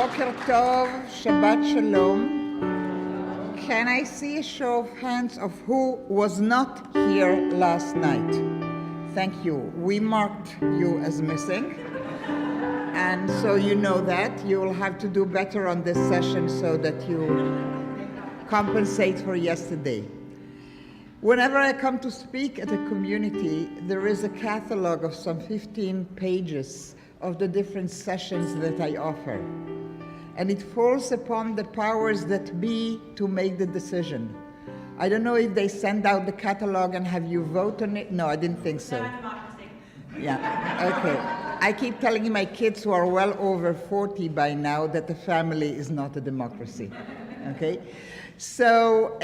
Boker Tov, Shabbat Shalom. Can I see a show of hands of who was not here last night? Thank you. We marked you as missing. And so you know that. You will have to do better on this session so that you compensate for yesterday. Whenever I come to speak at a community, there is a catalog of some 15 pages of the different sessions that I offer. And it falls upon the powers that be to make the decision. I don't know if they send out the catalog and have you vote on it. No, I didn't think so. Yeah, okay. I keep telling my kids who are well over 40 by now that the family is not a democracy, okay? So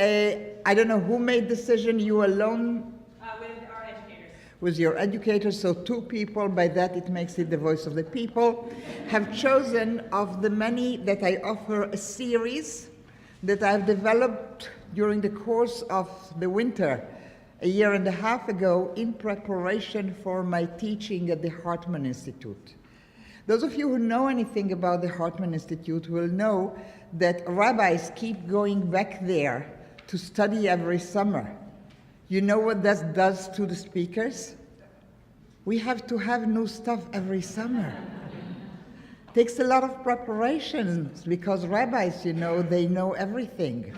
I don't know who made the decision, you alone? With our educators. With your educators, so two people, by that it makes it the voice of the people, have chosen of the many that I offer a series that I've developed during the course of the winter, a year and a half ago, in preparation for my teaching at the Hartman Institute. Those of you who know anything about the Hartman Institute will know that rabbis keep going back there to study every summer. You know what that does to the speakers? We have to have new stuff every summer. Takes a lot of preparations because rabbis, you know, they know everything.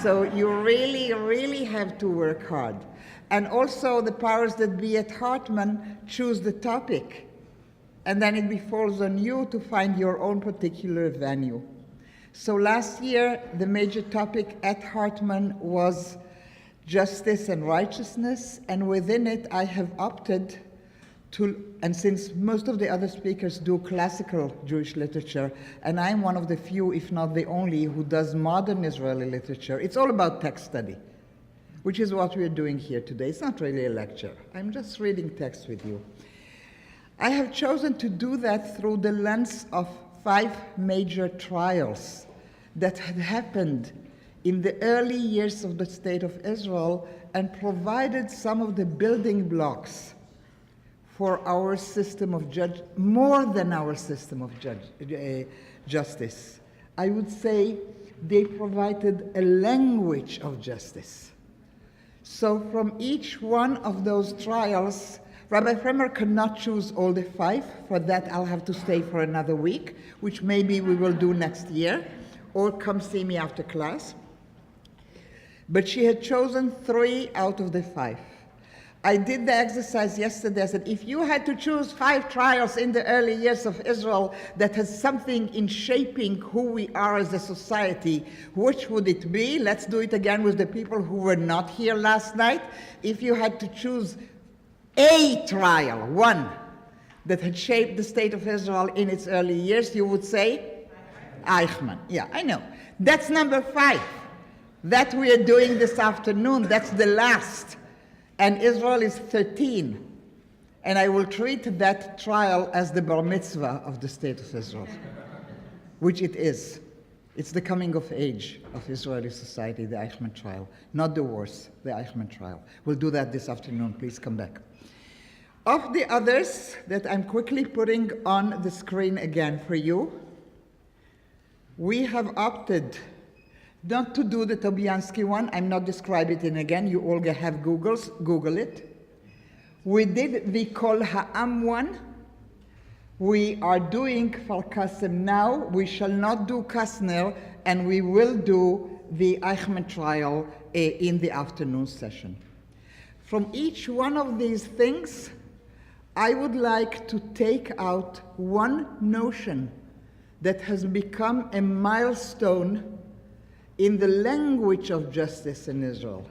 So you really, really have to work hard. And also the powers that be at Hartman choose the topic. And then it befalls on you to find your own particular venue. So last year, the major topic at Hartman was justice and righteousness, and within it I have opted to, and since most of the other speakers do classical Jewish literature, and I'm one of the few, if not the only, who does modern Israeli literature, it's all about text study, which is what we're doing here today. It's not really a lecture. I'm just reading text with you. I have chosen to do that through the lens of 5 major trials that had happened in the early years of the State of Israel and provided some of the building blocks for our system of more than our system of justice. I would say they provided a language of justice. So from each one of those trials, Rabbi Fremer cannot choose all the 5. For that, I'll have to stay for another week, which maybe we will do next year, or come see me after class. But she had chosen 3 out of the 5. I did the exercise yesterday. I said, if you had to choose 5 trials in the early years of Israel that has something in shaping who we are as a society, which would it be? Let's do it again with the people who were not here last night. If you had to choose a trial, one, that had shaped the state of Israel in its early years, you would say? Eichmann. Yeah, I know. That's number 5. That we are doing this afternoon. That's the last. And Israel is 13. And I will treat that trial as the bar mitzvah of the state of Israel, which it is. It's the coming of age of Israeli society, the Eichmann trial. Not the wars, the Eichmann trial. We'll do that this afternoon. Please come back. Of the others that I'm quickly putting on the screen again for you, we have opted not to do the Tobiansky one. I'm not describing it again. You all have Google it. We did the Kol Ha'am one. We are doing for Korazim now. We shall not do Kastner, and we will do the Eichmann trial in the afternoon session. From each one of these things, I would like to take out one notion that has become a milestone in the language of justice in Israel.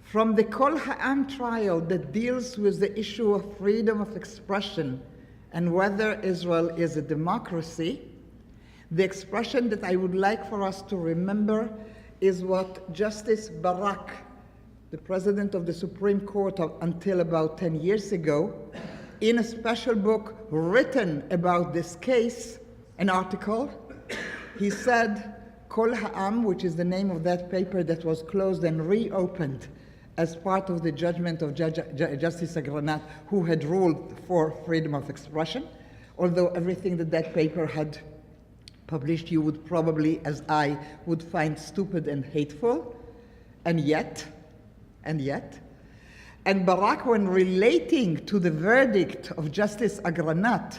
From the Kol Ha'am trial that deals with the issue of freedom of expression and whether Israel is a democracy, the expression that I would like for us to remember is what Justice Barak, the president of the Supreme Court until about 10 years ago, in a special book written about this case, an article, he said, Kol Ha'am, which is the name of that paper that was closed and reopened as part of the judgment of Justice Agranat, who had ruled for freedom of expression, although everything that paper had published you would probably, as I, would find stupid and hateful, and yet, and Barak, when relating to the verdict of Justice Agranat,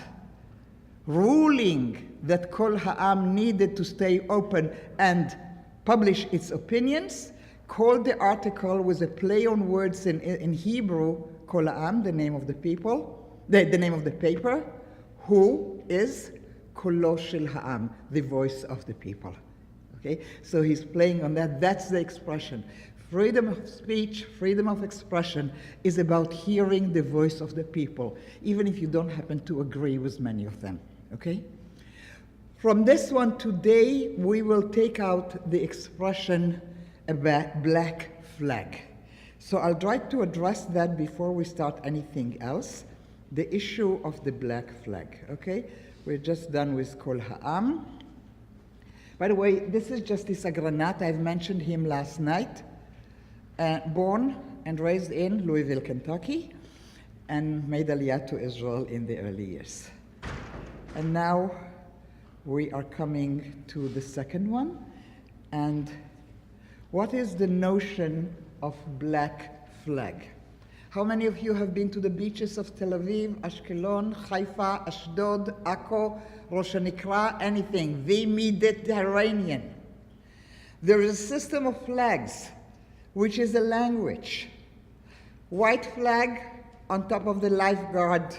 ruling that Kol Ha'am needed to stay open and publish its opinions, called the article with a play on words in Hebrew, Kol Ha'am, the name of the people, the name of the paper, who is Kolo Shel Ha'am, the voice of the people. Okay, so he's playing on that. That's the expression. Freedom of speech, freedom of expression is about hearing the voice of the people, even if you don't happen to agree with many of them. Okay? From this one today, we will take out the expression about black flag. So I'll try to address that before we start anything else, the issue of the black flag. Okay? We're just done with Kol Ha'am. By the way, this is Justice Agranat. I've mentioned him last night. Born and raised in Louisville, Kentucky, and made Aliyah to Israel in the early years. And now we are coming to the second one. And what is the notion of black flag? How many of you have been to the beaches of Tel Aviv, Ashkelon, Haifa, Ashdod, Akko, Rosh Hanikra, anything, the Mediterranean? There is a system of flags, which is a language. White flag on top of the lifeguard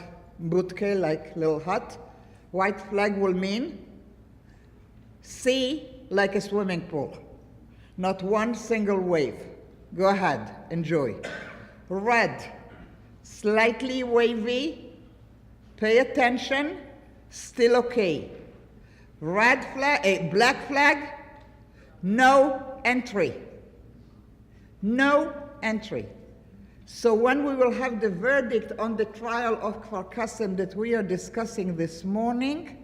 budke, like little hut. White flag will mean sea like a swimming pool. Not one single wave. Go ahead, enjoy. Red, slightly wavy, pay attention, still okay. Red flag, black flag, no entry. No entry. So when we will have the verdict on the trial of Korazim that we are discussing this morning,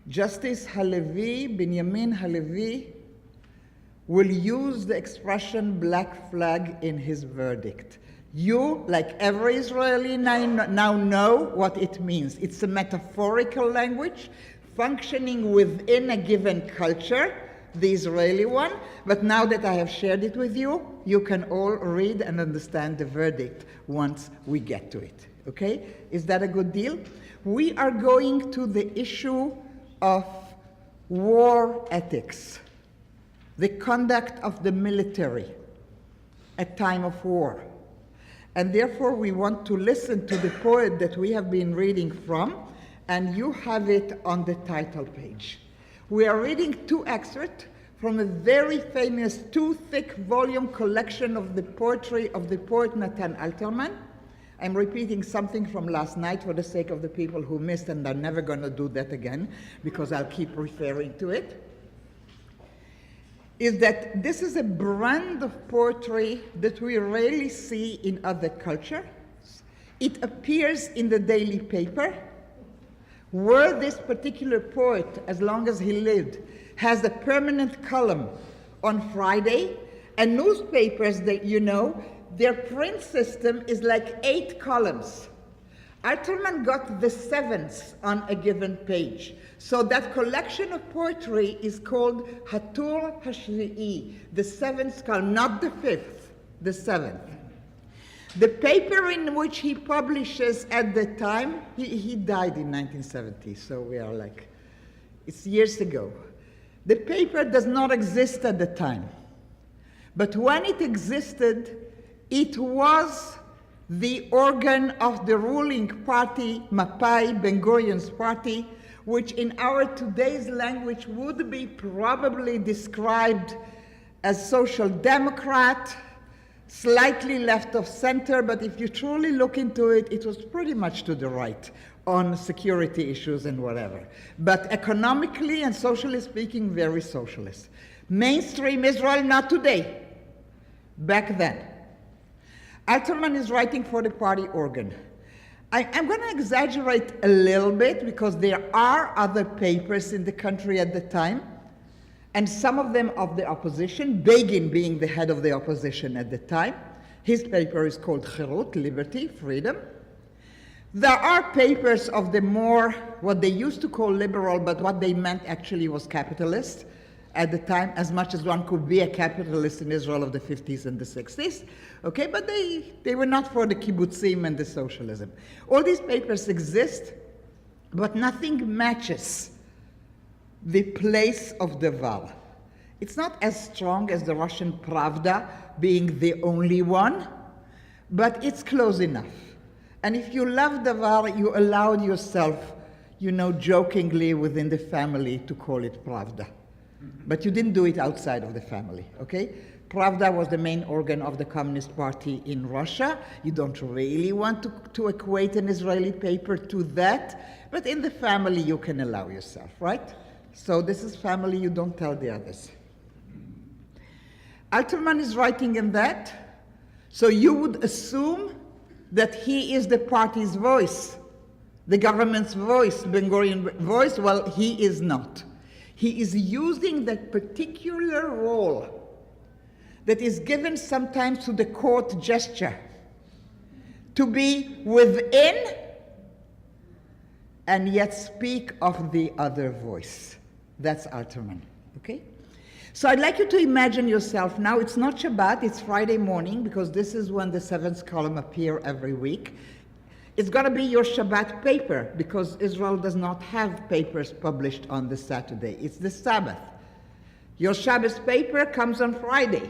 Justice Halevi, Binyamin Halevi, will use the expression black flag in his verdict. You, like every Israeli, now know what it means. It's a metaphorical language functioning within a given culture, the Israeli one, but now that I have shared it with you, you can all read and understand the verdict once we get to it, okay? Is that a good deal? We are going to the issue of war ethics, the conduct of the military at time of war. And therefore we want to listen to the poet that we have been reading from, and you have it on the title page. We are reading two excerpts from a very famous two-thick volume collection of the poetry of the poet Natan Alterman. I'm repeating something from last night for the sake of the people who missed, and I'm never going to do that again because I'll keep referring to it. Is that this is a brand of poetry that we rarely see in other cultures. It appears in the daily paper. Were this particular poet, as long as he lived, has a permanent column on Friday, and newspapers that you know, their print system is like 8 columns. Alterman got the 7th on a given page. So that collection of poetry is called Hatur Hashvi'i, the 7th column, not the 5th, the 7th. The paper in which he publishes at the time, he died in 1970, so we are like, it's years ago. The paper does not exist at the time. But when it existed, it was the organ of the ruling party, Mapai, Ben-Gurion's party, which in our today's language would be probably described as social democrat, slightly left of center, but if you truly look into it, it was pretty much to the right on security issues and whatever. But economically and socially speaking, very socialist. Mainstream Israel, not today, back then. Alterman is writing for the party organ. I'm going to exaggerate a little bit because there are other papers in the country at the time, and some of them of the opposition, Begin being the head of the opposition at the time. His paper is called Cherut, Liberty, Freedom. There are papers of the more, what they used to call liberal, but what they meant actually was capitalist at the time, as much as one could be a capitalist in Israel of the 50s and the 60s, okay? But they were not for the kibbutzim and the socialism. All these papers exist, but nothing matches the place of the Val. It's not as strong as the Russian Pravda being the only one, but it's close enough. And if you love the Val, you allowed yourself, jokingly within the family to call it Pravda. But you didn't do it outside of the family, okay? Pravda was the main organ of the Communist Party in Russia. You don't really want to equate an Israeli paper to that, but in the family you can allow yourself, right? So this is family, you don't tell the others. Alterman is writing in that, so you would assume that he is the party's voice, the government's voice, Ben-Gurion voice. Well, he is not. He is using that particular role that is given sometimes to the court gesture to be within and yet speak of the other voice. That's Alterman, okay? So I'd like you to imagine yourself now, it's not Shabbat, it's Friday morning, because this is when the seventh column appear every week. It's going to be your Shabbat paper, because Israel does not have papers published on the Saturday. It's the Sabbath. Your Shabbos paper comes on Friday.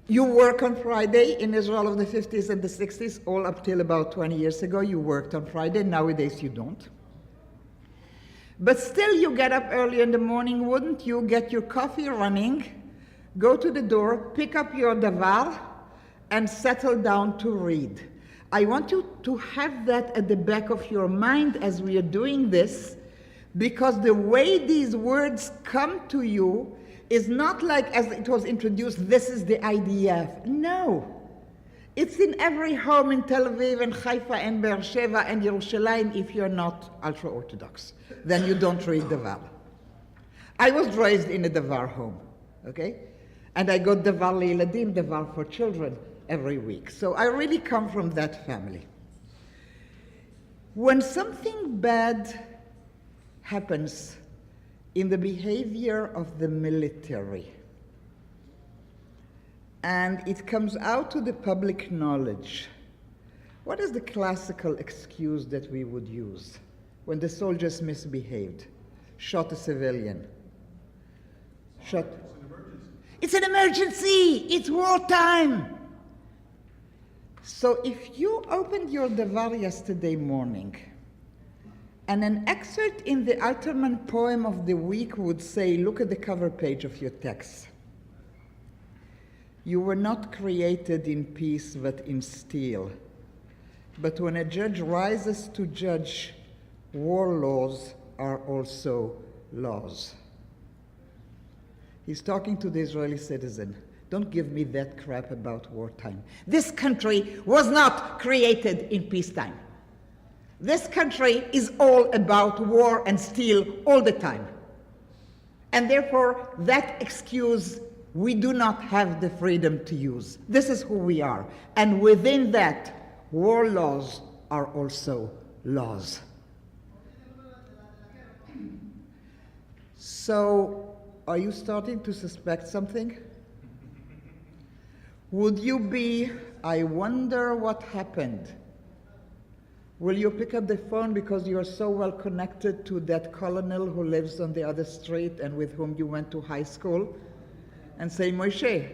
You work on Friday in Israel of the 50s and the 60s, all up till about 20 years ago. You worked on Friday. Nowadays you don't. But still you get up early in the morning, wouldn't you? Get your coffee running, go to the door, pick up your davar, and settle down to read. I want you to have that at the back of your mind as we are doing this, because the way these words come to you is not like as it was introduced, this is the IDF. No. It's in every home in Tel Aviv and Haifa and Beersheba and Yerushalayim if you're not ultra-Orthodox. Then you don't read Davar. I was raised in a Davar home, okay? And I got Davar Le'Iladim, Davar for children, every week. So I really come from that family. When something bad happens in the behavior of the military, and it comes out to the public knowledge, what is the classical excuse that we would use when the soldiers misbehaved? Shot a civilian. Shot. It's an emergency! It's wartime! So if you opened your Davar yesterday morning, and an excerpt in the Alterman poem of the week would say, look at the cover page of your text. You were not created in peace but in steel. But when a judge rises to judge, war laws are also laws. He's talking to the Israeli citizen. Don't give me that crap about wartime. This country was not created in peacetime. This country is all about war and steel all the time. And therefore, that excuse we do not have the freedom to use. This is who we are. And within that, war laws are also laws. So, are you starting to suspect something? Would you be, I wonder what happened? Will you pick up the phone because you're so well connected to that colonel who lives on the other street and with whom you went to high school? And say, Moshe,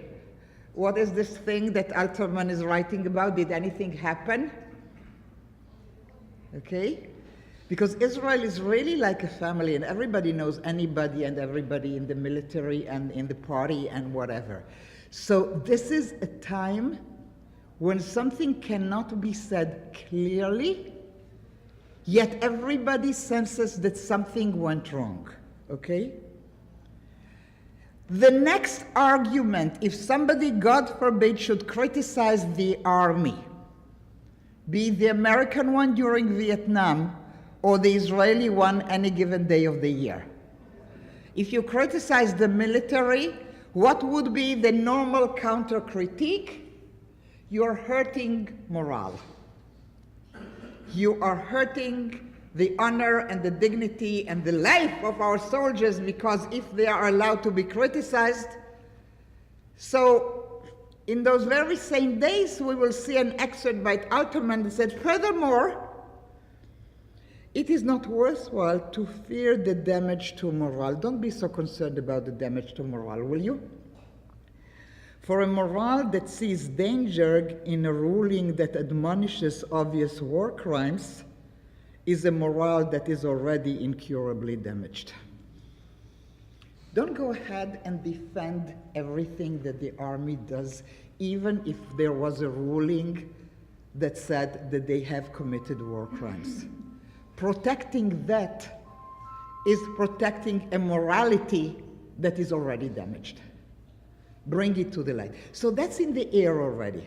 what is this thing that Alterman is writing about? Did anything happen? Okay? Because Israel is really like a family, and everybody knows anybody and everybody in the military and in the party and whatever. So this is a time when something cannot be said clearly, yet everybody senses that something went wrong. Okay? The next argument, if somebody, God forbid, should criticize the army, be the American one during Vietnam or the Israeli one any given day of the year. If you criticize the military, what would be the normal counter critique? You're hurting morale. You are hurting the honor and the dignity and the life of our soldiers, because if they are allowed to be criticized, so in those very same days we will see an excerpt by Alterman that said, furthermore, it is not worthwhile to fear the damage to morale. Don't be so concerned about the damage to morale, will you? For a morale that sees danger in a ruling that admonishes obvious war crimes is a morale that is already incurably damaged. Don't go ahead and defend everything that the army does, even if there was a ruling that said that they have committed war crimes. Protecting that is protecting a morality that is already damaged. Bring it to the light. So that's in the air already.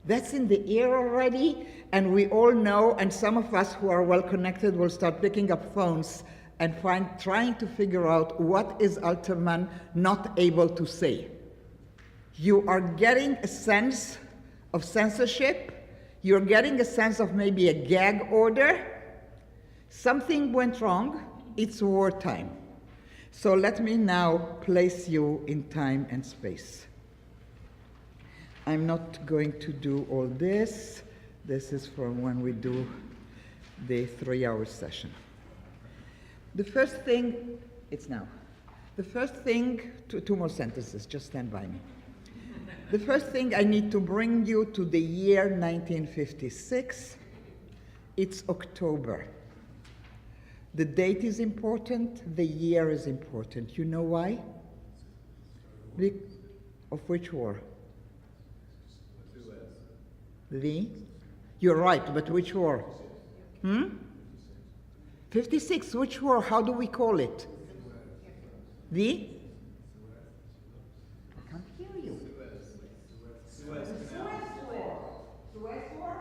That's in the air already, and we all know, and some of us who are well connected will start picking up phones and trying to figure out what is Alterman not able to say. You are getting a sense of censorship. You're getting a sense of maybe a gag order. Something went wrong. It's wartime. So let me now place you in time and space. I'm not going to do all this. This is from when we do the 3-hour session. The first thing, it's now. The first thing, two more sentences, just stand by me. The first thing, I need to bring you to the year 1956. It's October. The date is important, the year is important. You know why? Of which war? You're right, but which war? 56, which war? How do we call it? I can't hear you. Suez War. Suez War?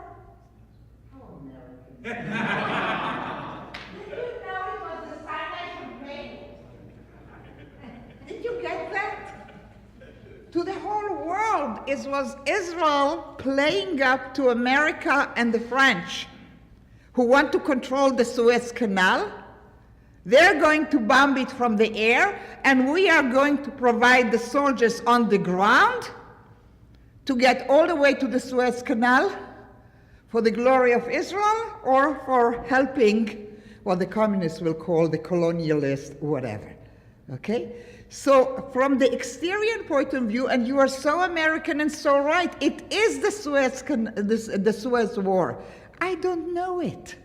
How American. Did you know it was the Sinai campaign? Did you get that? To the whole world, it was Israel playing up to America and the French, who want to control the Suez Canal. They're going to bomb it from the air, and we are going to provide the soldiers on the ground to get all the way to the Suez Canal for the glory of Israel, or for helping what the communists will call the colonialist whatever. Okay? So from the exterior point of view, and you are so American and so right, it is the Suez War. I don't know it.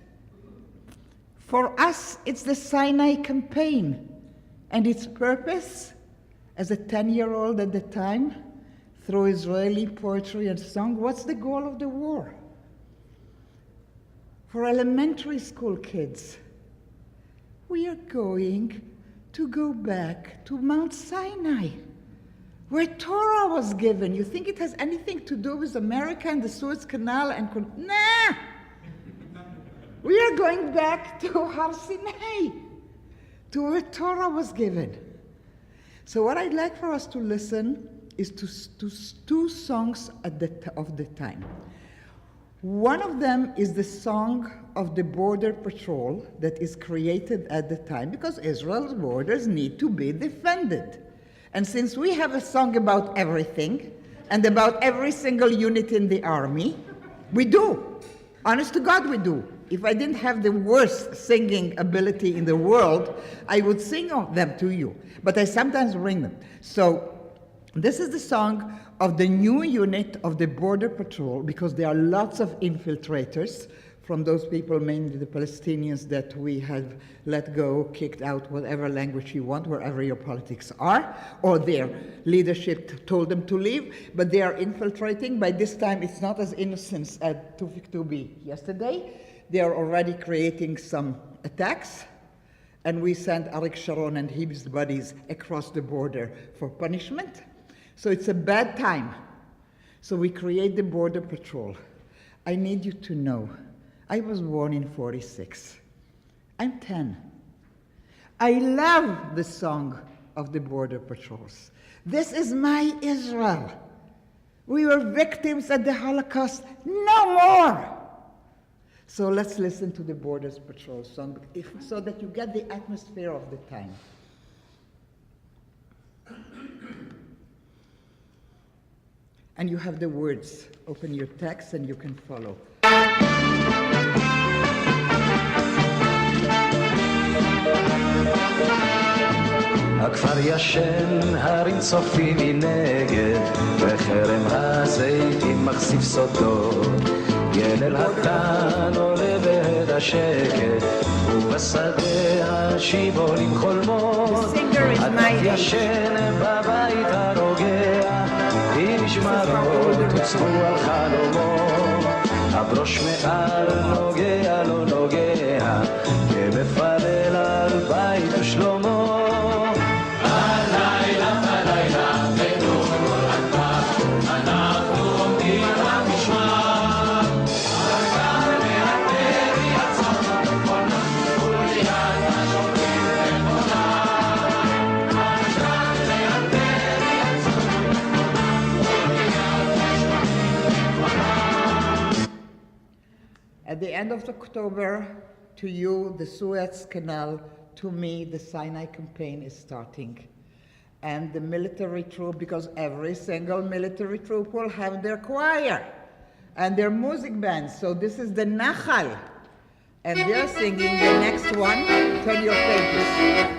For us, it's the Sinai campaign, and its purpose, as a 10-year-old at the time, through Israeli poetry and song, what's the goal of the war? For elementary school kids, we are going to go back to Mount Sinai, where Torah was given. You think it has anything to do with America and the Suez Canal? Nah! We are going back to Har Sinai, to where Torah was given. So what I'd like for us to listen is to two songs of the time. One of them is the song of the Border Patrol that is created at the time, because Israel's borders need to be defended. And since we have a song about everything, and about every single unit in the army, we do. Honest to God, we do. If I didn't have the worst singing ability in the world, I would sing them to you. But I sometimes bring them. So this is the song of the new unit of the Border Patrol, because there are lots of infiltrators from those people, mainly the Palestinians, that we have let go, kicked out, whatever language you want, wherever your politics are, or their leadership told them to leave, but they are infiltrating. By this time, it's not as innocent as to be yesterday. They are already creating some attacks, and we send Arik Sharon and his buddies across the border for punishment. So it's a bad time. So we create the Border Patrol. I need you to know, I was born in 46. I'm 10. I love the song of the Border Patrols. This is my Israel. We were victims at the Holocaust, no more. So let's listen to the Borders Patrol song so that you get the atmosphere of the time. And you have the words. Open your text and you can follow. הכפר ישן, הרים צופים מנגד, וחרם הזיתים מחשיף סודות. ילד הקטן עולה בהד השקט, ובשדה השיבולים חולמות. הדף ישן בבית הרוגע, עם משמרות הוצבו על חלומות. הברוש מעל נוגע לא נוגע, כמפלל על בית ושלמה. At the end of October, to you, the Suez Canal, to me, the Sinai campaign is starting. And the military troop, because every single military troop will have their choir and their music bands. So this is the Nachal. And they're singing the next one. Turn your pages.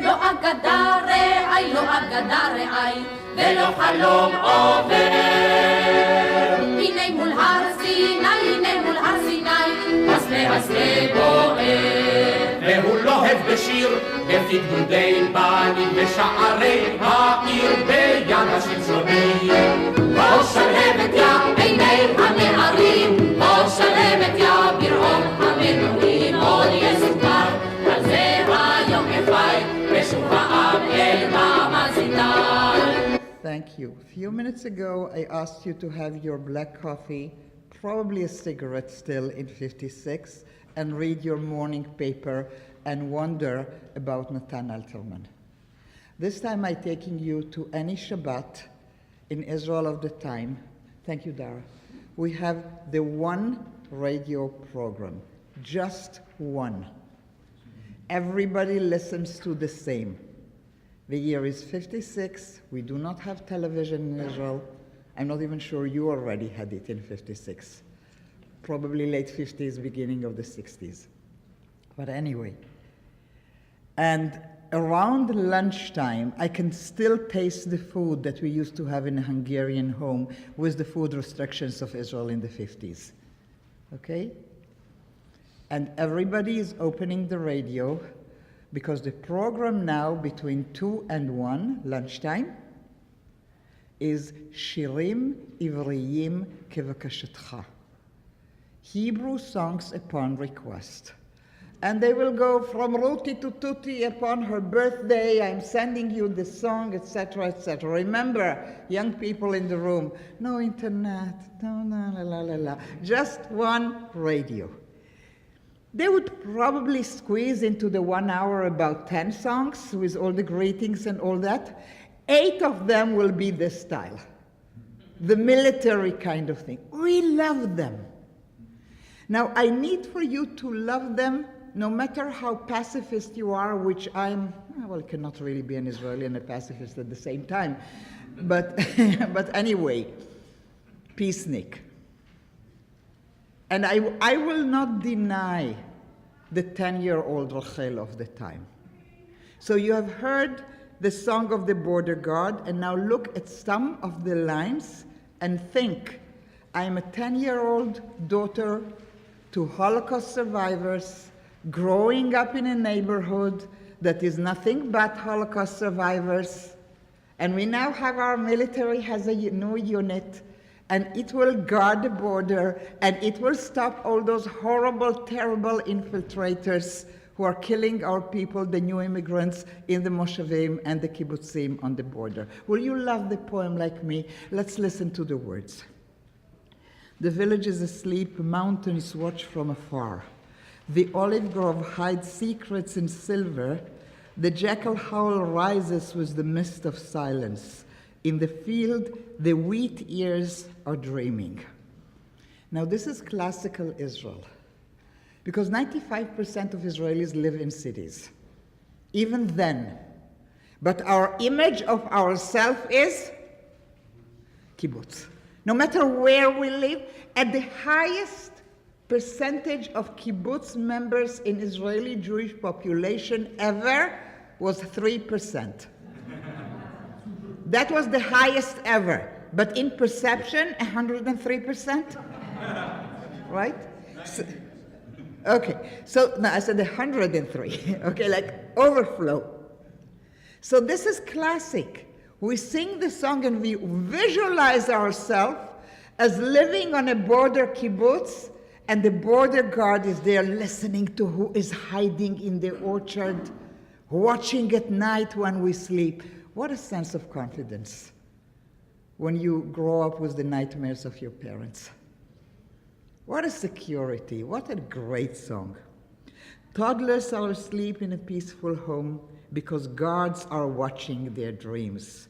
לא אגדה רעי, לא אגדה רעי, ולא חלום עובר. הנה מול הר סיני, הנה מול הר סיני, הסנה בוער. והוא לוהב בשיר, בפי גדודי בנים, בשערי העיר, ביד השלשונים. בוא שלהבת יא עיני הנערים, בוא שלהבת יא ברעום המנועים, עוד יסופר, על זה היום יפי, ושוב העם אל המזיתן. Thank you. A few minutes ago, I asked you to have your black coffee, probably a cigarette still in 56, and read your morning paper and wonder about Natan Alterman. This time I'm taking you to any Shabbat in Israel of the time. Thank you, Dara. We have the one radio program, just one. Everybody listens to the same. The year is 56. We do not have television in Israel. I'm not even sure you already had it in 56. Probably late 50s, beginning of the 60s. But anyway. And around lunchtime, I can still taste the food that we used to have in a Hungarian home with the food restrictions of Israel in the 50s. Okay? And everybody is opening the radio because the program now between 2 and 1, lunchtime, is Shirim Ivriyim Kevakashatcha. Hebrew songs upon request. And they will go from Ruti to Tuti upon her birthday, I'm sending you this song, etc., etc. Remember, young people in the room, no internet, no, la, la, la, la. Just one radio. They would probably squeeze into the 1 hour about 10 songs with all the greetings and all that. 8 of them will be this style, the military kind of thing. We love them. Now, I need for you to love them no matter how pacifist you are, which I'm, well, I cannot really be an Israeli and a pacifist at the same time. But, but anyway, peacenik. And I will not deny the 10-year-old Rachel of the time. So you have heard the song of the border guard, and now look at some of the lines and think, I'm a 10-year-old daughter to Holocaust survivors, growing up in a neighborhood that is nothing but Holocaust survivors, and we now have our military has a new unit, and it will guard the border, and it will stop all those horrible, terrible infiltrators who are killing our people, the new immigrants in the moshavim and the kibbutzim on the border. Will you love the poem like me? Let's listen to the words. The village is asleep, mountains watch from afar. The olive grove hides secrets in silver. The jackal howl rises with the mist of silence. In the field, the wheat ears are dreaming. Now, this is classical Israel. Because 95% of Israelis live in cities, even then. But our image of ourselves is kibbutz. No matter where we live, at the highest percentage of kibbutz members in Israeli Jewish population ever was 3%. That was the highest ever. But in perception, 103%, right? So, okay, so no, I said 103, okay, like overflow. So this is classic. We sing the song and we visualize ourselves as living on a border kibbutz, and the border guard is there listening to who is hiding in the orchard, watching at night when we sleep. What a sense of confidence when you grow up with the nightmares of your parents. What a security, what a great song. Toddlers are asleep in a peaceful home because guards are watching their dreams.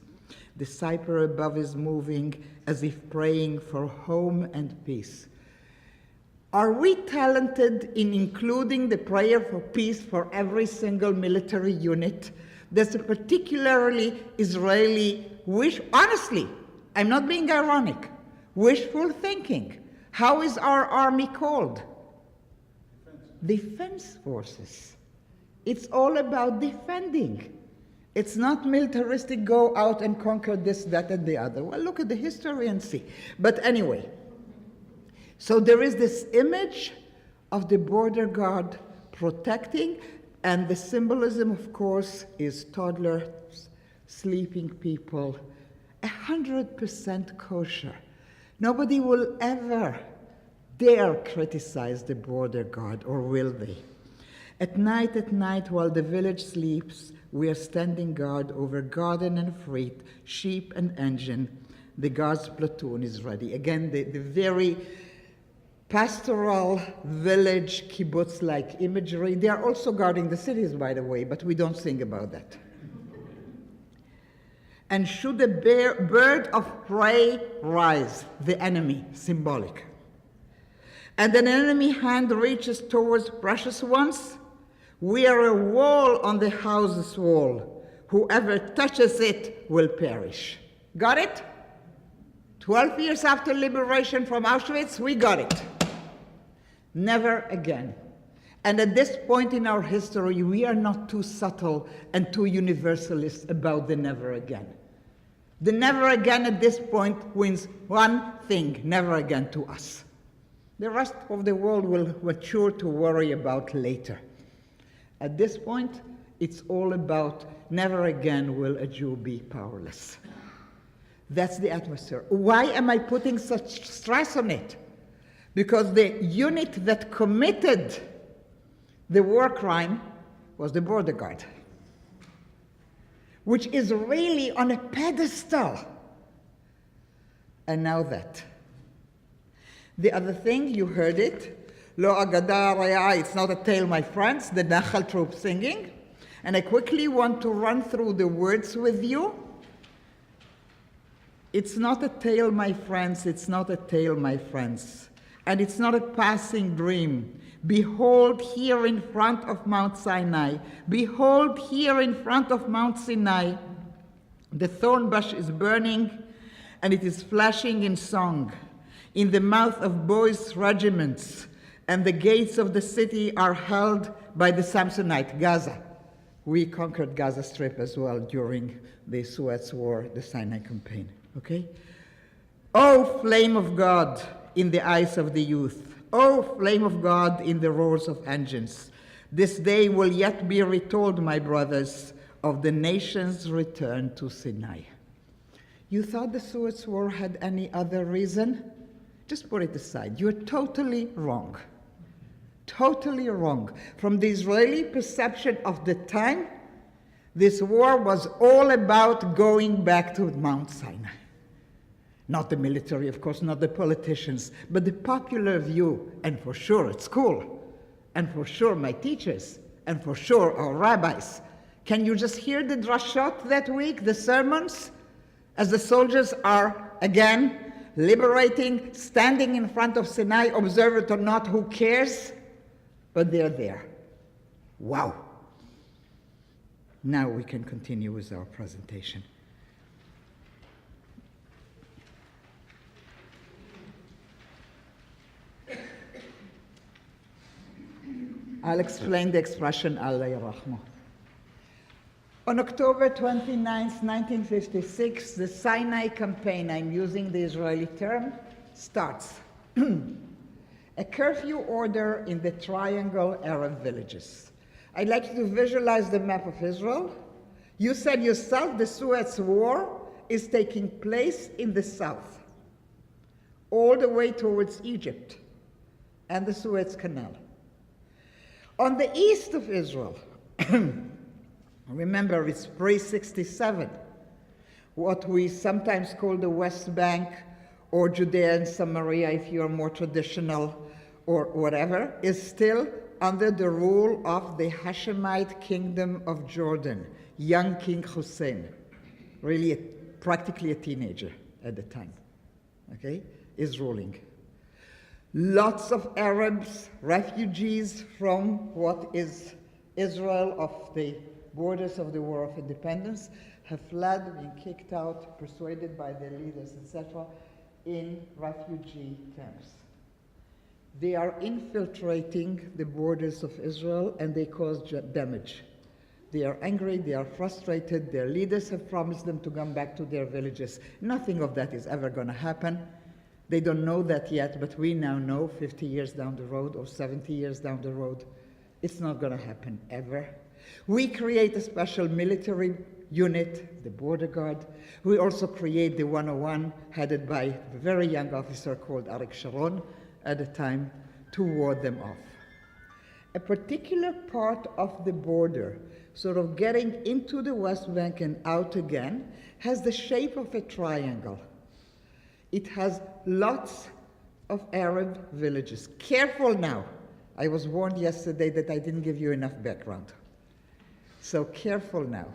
The cypher above is moving as if praying for home and peace. Are we talented in including the prayer for peace for every single military unit? There's a particularly Israeli wish, honestly, I'm not being ironic, wishful thinking. How is our army called? Defense forces. It's all about defending. It's not militaristic, go out and conquer this, that, and the other. Well, look at the history and see. But anyway, so there is this image of the border guard protecting, and the symbolism, of course, is toddlers, sleeping people, 100% kosher. Nobody will ever dare criticize the border guard, or will they? At night, while the village sleeps, we are standing guard over garden and fruit, sheep and engine. The guard's platoon is ready. Again, the very pastoral village kibbutz-like imagery. They are also guarding the cities, by the way, but we don't sing about that. And should a bird of prey rise, the enemy, symbolic, and an enemy hand reaches towards precious ones, we are a wall on the house's wall. Whoever touches it will perish. Got it? 12 years after liberation from Auschwitz, we got it. Never again. And at this point in our history, we are not too subtle and too universalist about the never again. The never again at this point means one thing, never again to us. The rest of the world will mature to worry about later. At this point, it's all about never again will a Jew be powerless. That's the atmosphere. Why am I putting such stress on it? Because the unit that committed the war crime was the border guard, which is really on a pedestal. And now that. The other thing, you heard it, Lo agada raya, it's not a tale, my friends, the Nachal troop singing. And I quickly want to run through the words with you. It's not a tale, my friends, it's not a tale, my friends. And it's not a passing dream. Behold here in front of Mount Sinai. Behold here in front of Mount Sinai. The thorn bush is burning and it is flashing in song. In the mouth of boys' regiments, and the gates of the city are held by the Samsonite, Gaza. We conquered Gaza Strip as well during the Suez War, the Sinai campaign, okay? Oh, flame of God in the eyes of the youth. Oh, flame of God in the roars of engines. This day will yet be retold, my brothers, of the nation's return to Sinai. You thought the Suez War had any other reason? Just put it aside. You're totally wrong. Totally wrong. From the Israeli perception of the time, this war was all about going back to Mount Sinai. Not the military, of course, not the politicians, but the popular view, and for sure at school, and for sure my teachers, and for sure our rabbis. Can you just hear the drashot that week, the sermons, as the soldiers are, again, liberating, standing in front of Sinai, observe it or not, who cares? but they're there. Wow. Now we can continue with our presentation. I'll explain the expression Allah Yarahmah. On October 29, 1956, the Sinai campaign, I'm using the Israeli term, starts. A curfew order in the Triangle Arab villages. I'd like you to visualize the map of Israel. You said yourself the Suez War is taking place in the south, all the way towards Egypt and the Suez Canal. On the east of Israel, remember it's pre-67, what we sometimes call the West Bank or Judea and Samaria, if you're more traditional or whatever, is still under the rule of the Hashemite kingdom of Jordan, young King Hussein, really practically a teenager at the time, okay, is ruling. Lots of Arabs, refugees from what is Israel of the borders of the War of Independence, have fled, been kicked out, persuaded by their leaders, etc., in refugee camps. They are infiltrating the borders of Israel and they cause damage. They are angry, they are frustrated, their leaders have promised them to come back to their villages. Nothing of that is ever going to happen. They don't know that yet, but we now know 50 years down the road or 70 years down the road, it's not going to happen ever. We create a special military unit, the border guard. We also create the 101, headed by a very young officer called Arik Sharon at the time, to ward them off. A particular part of the border, sort of getting into the West Bank and out again, has the shape of a triangle. It has lots of Arab villages. Careful now. I was warned yesterday that I didn't give you enough background. So careful now.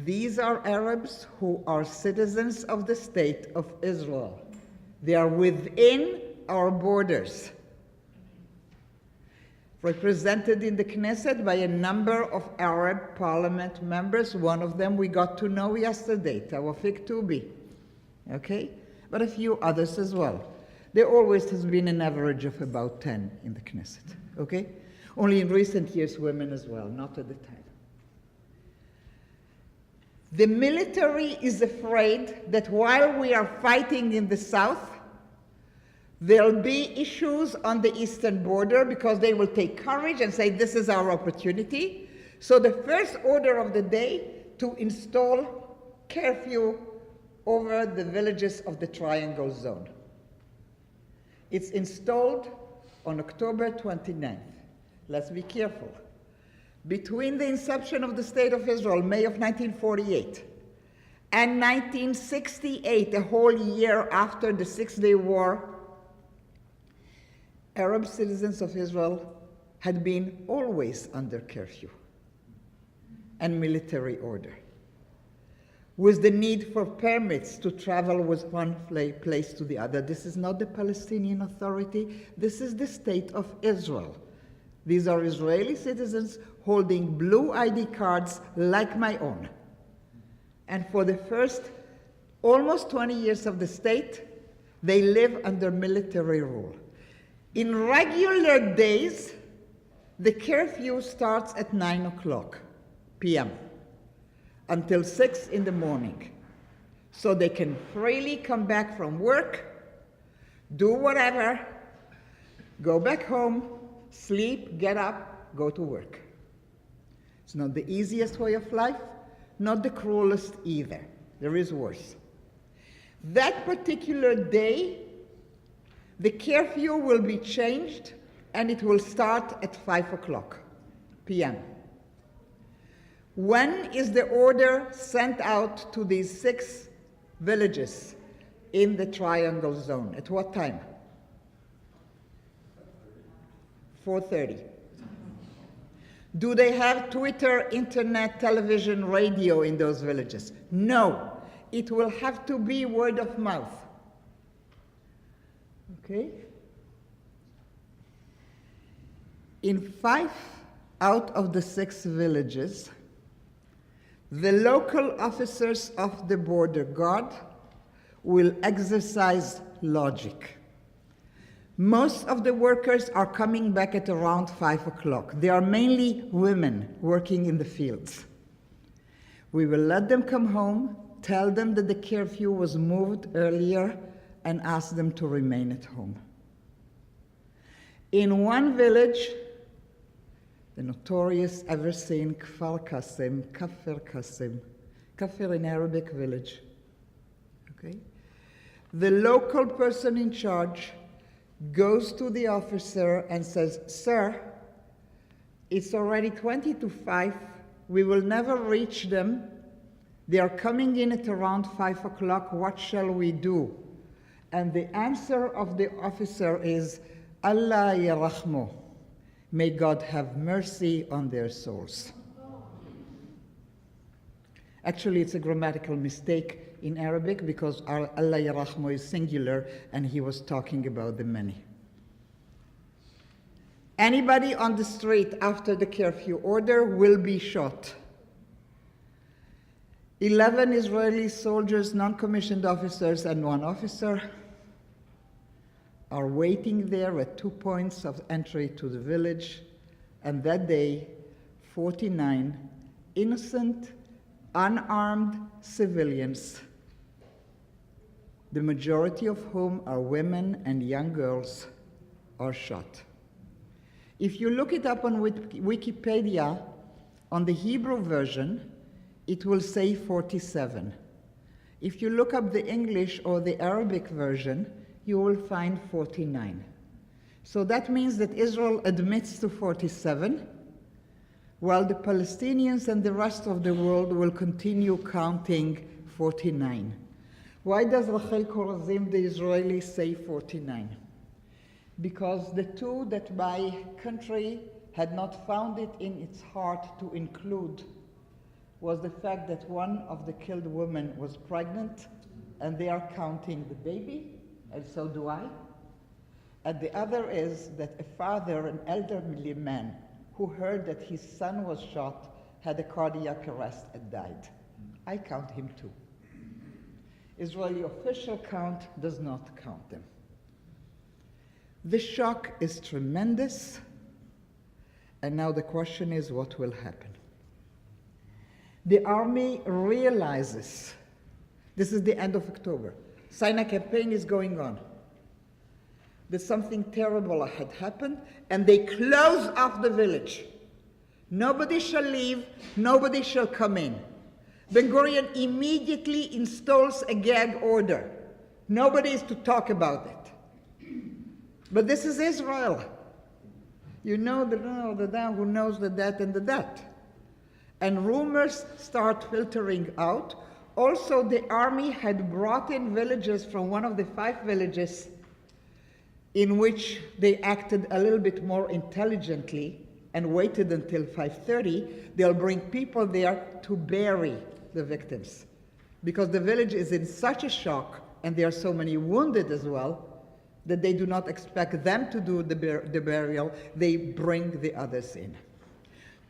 These are Arabs who are citizens of the state of Israel. They are within our borders, represented in the Knesset by a number of Arab parliament members. One of them we got to know yesterday, Tawfiq Toubi. Okay? But a few others as well. There always has been an average of about 10 in the Knesset. Okay? Only in recent years, women as well, not at the time. The military is afraid that while we are fighting in the south, there'll be issues on the eastern border because they will take courage and say, this is our opportunity. So the first order of the day to install curfew over the villages of the Triangle Zone. It's installed on October 29th. Let's be careful. Between the inception of the State of Israel, May of 1948, and 1968, a whole year after the Six-Day War, Arab citizens of Israel had been always under curfew and military order, with the need for permits to travel with one place to the other. This is not the Palestinian Authority, this is the State of Israel. These are Israeli citizens holding blue ID cards like my own. And for the first almost 20 years of the state, they live under military rule. In regular days, the curfew starts at 9 o'clock p.m. until 6 in the morning. So they can freely come back from work, do whatever, go back home, sleep, get up, go to work. It's not the easiest way of life, not the cruelest either. There is worse. That particular day, the curfew will be changed and it will start at 5 o'clock p.m. When is the order sent out to these 6 villages in the Triangle Zone? At what time? 4:30. Do they have Twitter, internet, television, radio in those villages? No. It will have to be word of mouth. Okay? In 5 out of the 6 villages, the local officers of the border guard will exercise logic. Most of the workers are coming back at around 5 o'clock. They are mainly women working in the fields. We will let them come home, tell them that the curfew was moved earlier, and ask them to remain at home. In one village, the notorious ever-seen Kfar Qasim, Kafir Qasim, Kafir in Arabic village, okay? The local person in charge goes to the officer and says, "Sir, it's already 20 to 5. We will never reach them. They are coming in at around 5 o'clock. What shall we do?" And the answer of the officer is, "Allah yarahmu." May God have mercy on their souls. Actually, it's a grammatical mistake in Arabic because Allah yarahmu is singular and he was talking about the many. Anybody on the street after the curfew order will be shot. 11 Israeli soldiers, non-commissioned officers, and 1 officer are waiting there at 2 points of entry to the village, and that day, 49 innocent, unarmed civilians, the majority of whom are women and young girls, are shot. If you look it up on Wikipedia, on the Hebrew version, it will say 47. If you look up the English or the Arabic version, you will find 49. So that means that Israel admits to 47, while the Palestinians and the rest of the world will continue counting 49. Why does Rachel Korazim, the Israeli, say 49? Because the two that my country had not found it in its heart to include was the fact that one of the killed women was pregnant, and they are counting the baby, and so do I. And the other is that a father, an elderly man, who heard that his son was shot, had a cardiac arrest and died. I count him too. Israeli official count does not count them. The shock is tremendous, and now the question is, what will happen? The army realizes, this is the end of October, Sinai campaign is going on, that something terrible had happened, and they close off the village. Nobody shall leave, nobody shall come in. Ben-Gurion immediately installs a gag order. Nobody is to talk about it. But this is Israel. You know the who knows the that and the that. And rumors start filtering out. Also, the army had brought in villagers from one of the 5 villages in which they acted a little bit more intelligently and waited until 5:30. They'll bring people there to bury the victims, because the village is in such a shock, and there are so many wounded as well, that they do not expect them to do the burial. They bring the others in.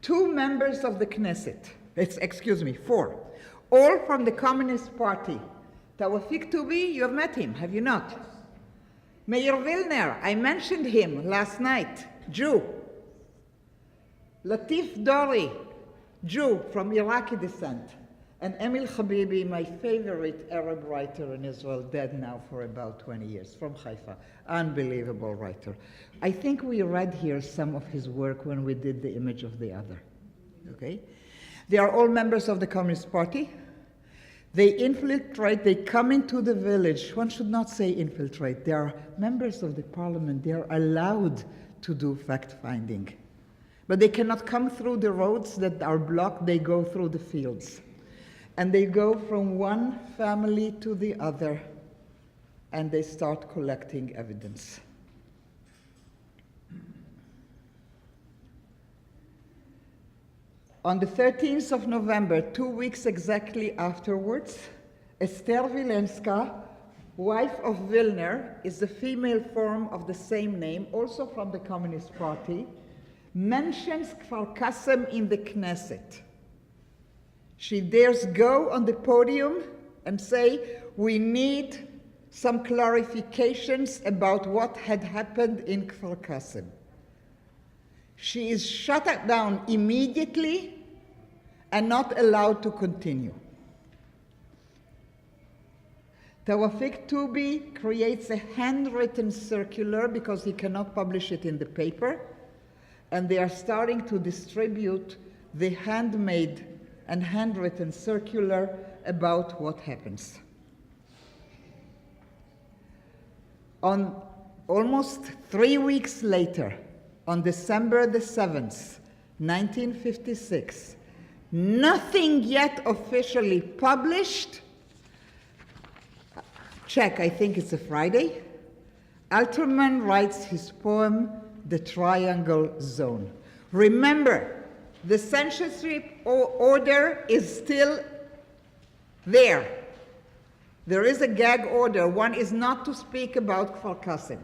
2 members of the Knesset, 4, all from the Communist Party. Tawafik Toubi, you have met him, have you not? Yes. Meir Vilner, I mentioned him last night, Jew. Latif Dori, Jew from Iraqi descent. And Emil Habibi, my favorite Arab writer in Israel, dead now for about 20 years, from Haifa. Unbelievable writer. I think we read here some of his work when we did the image of the other. Okay? They are all members of the Communist Party. They infiltrate, they come into the village. One should not say infiltrate. They are members of the parliament. They are allowed to do fact-finding. But they cannot come through the roads that are blocked. They go through the fields. And they go from one family to the other, and they start collecting evidence. On the 13th of November, 2 weeks exactly afterwards, Esther Wilenska, wife of Vilner, is the female form of the same name, also from the Communist Party, mentions Kfar Qasim in the Knesset. She dares go on the podium and say, we need some clarifications about what had happened in Kfar Qasim. She is shut down immediately and not allowed to continue. Tawafik Tubi creates a handwritten circular because he cannot publish it in the paper, and they are starting to distribute the handmade and handwritten circular about what happens. On almost 3 weeks later, on December the 7th, 1956, nothing yet officially published. Check, I think it's a Friday. Alterman writes his poem, The Triangle Zone. Remember, the censorship order is still there. There is a gag order. One is not to speak about Kfar Qasim.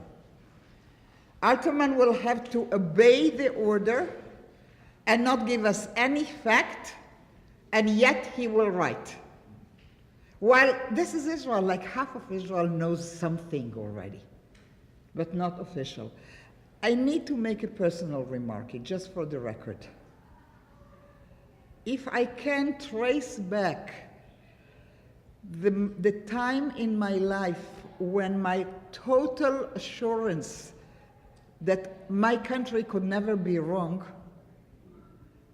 Alterman will have to obey the order and not give us any fact, and yet he will write. While this is Israel, like half of Israel knows something already, but not official. I need to make a personal remark, just for the record. If I can trace back the time in my life when my total assurance that my country could never be wrong,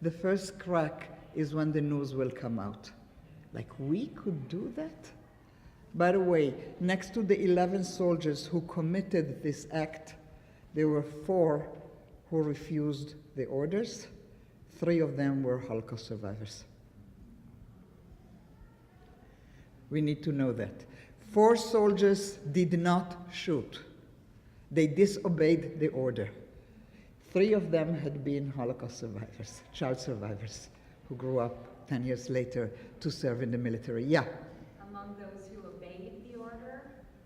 the first crack is when the news will come out. Like, we could do that? By the way, next to the 11 soldiers who committed this act, there were 4 who refused the orders. 3 of them were Holocaust survivors. We need to know that. 4 soldiers did not shoot. They disobeyed the order. 3 of them had been Holocaust survivors, child survivors, who grew up 10 years later to serve in the military. Yeah? Among those who obeyed the order,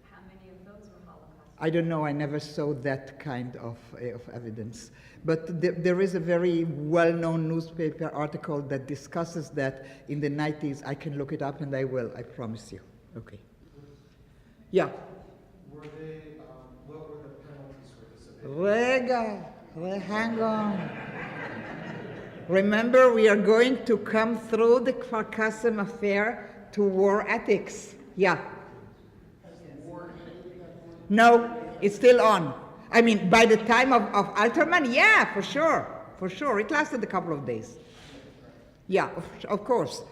how many of those were Holocaust? I don't know. I never saw that kind of evidence. But there is a very well-known newspaper article that discusses that in the 90s. I can look it up, and I will, I promise you. Okay. Yeah? Were they, what were the penalties for disobedience? Hang on. Remember, we are going to come through the Kfar Qasim affair to war ethics. Yeah. No, it's still on. I mean, by the time of Alterman, yeah, for sure. For sure. It lasted a couple of days. Yeah, of course.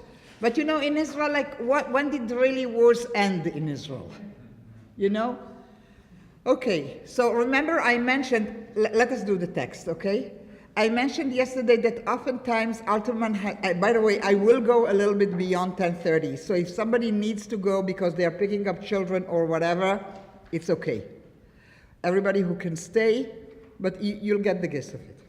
But you know, in Israel, like, when did really wars end in Israel? You know? Okay, so remember I mentioned, let us do the text, okay? I mentioned yesterday that oftentimes Alterman had, by the way, I will go a little bit beyond 10:30, so if somebody needs to go because they are picking up children or whatever, it's okay. Everybody who can stay, but you'll get the gist of it.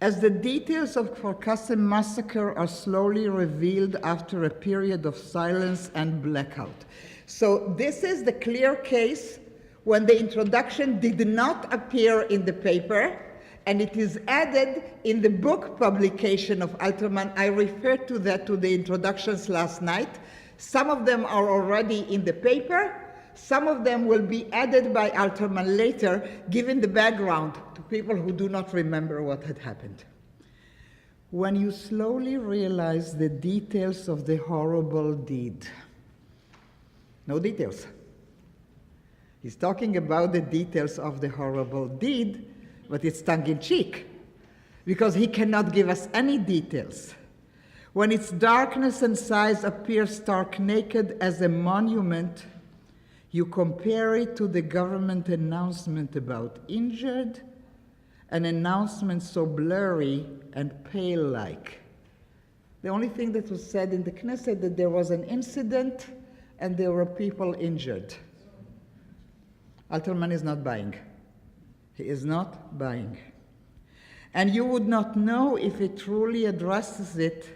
As the details of Kfar Qasim massacre are slowly revealed after a period of silence and blackout. So this is the clear case when the introduction did not appear in the paper, and it is added in the book publication of Alterman. I referred to that to the introductions last night. Some of them are already in the paper. Some of them will be added by Alterman later, given the background to people who do not remember what had happened. When you slowly realize the details of the horrible deed, no details. He's talking about the details of the horrible deed, but it's tongue-in-cheek, because he cannot give us any details. When its darkness and size appear stark naked as a monument, you compare it to the government announcement about injured, an announcement so blurry and pale-like. The only thing that was said in the Knesset that there was an incident and there were people injured. Alterman is not buying. He is not buying. And you would not know if it truly addresses it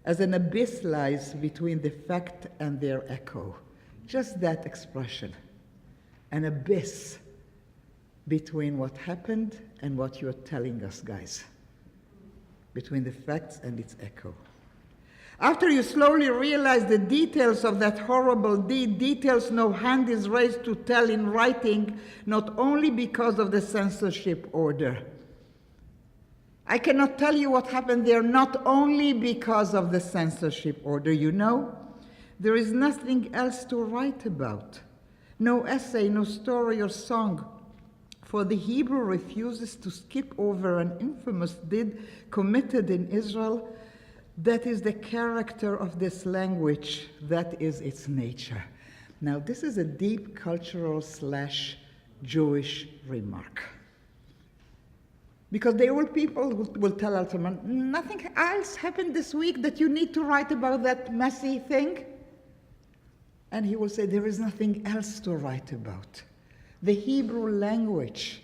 as an abyss lies between the fact and their echo. Just that expression, an abyss. between what happened and what you're telling us, guys. Between the facts and its echo. After you slowly realize the details of that horrible deed, details no hand is raised to tell in writing, not only because of the censorship order. I cannot tell you what happened there, not only because of the censorship order. You know, there is nothing else to write about. No essay, no story or song. For the Hebrew refuses to skip over an infamous deed committed in Israel. That is the character of this language. That is its nature. Now, this is a deep cultural / Jewish remark. Because there will people who will tell Alterman, nothing else happened this week that you need to write about that messy thing? And he will say, there is nothing else to write about. The Hebrew language,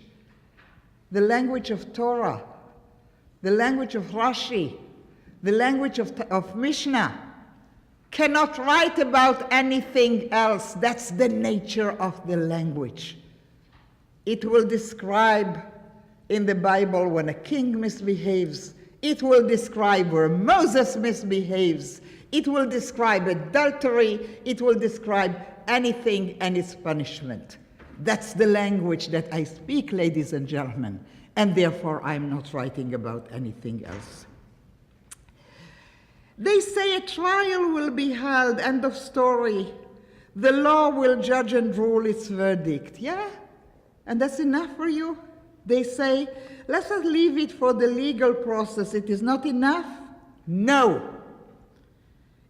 the language of Torah, the language of Rashi, the language of Mishnah, cannot write about anything else. That's the nature of the language. It will describe in the Bible when a king misbehaves. It will describe where Moses misbehaves. It will describe adultery. It will describe anything and its punishment. That's the language that I speak, ladies and gentlemen, and therefore I'm not writing about anything else. They say a trial will be held, end of story. The law will judge and rule its verdict. Yeah? And that's enough for you? They say, let us leave it for the legal process. It is not enough? No.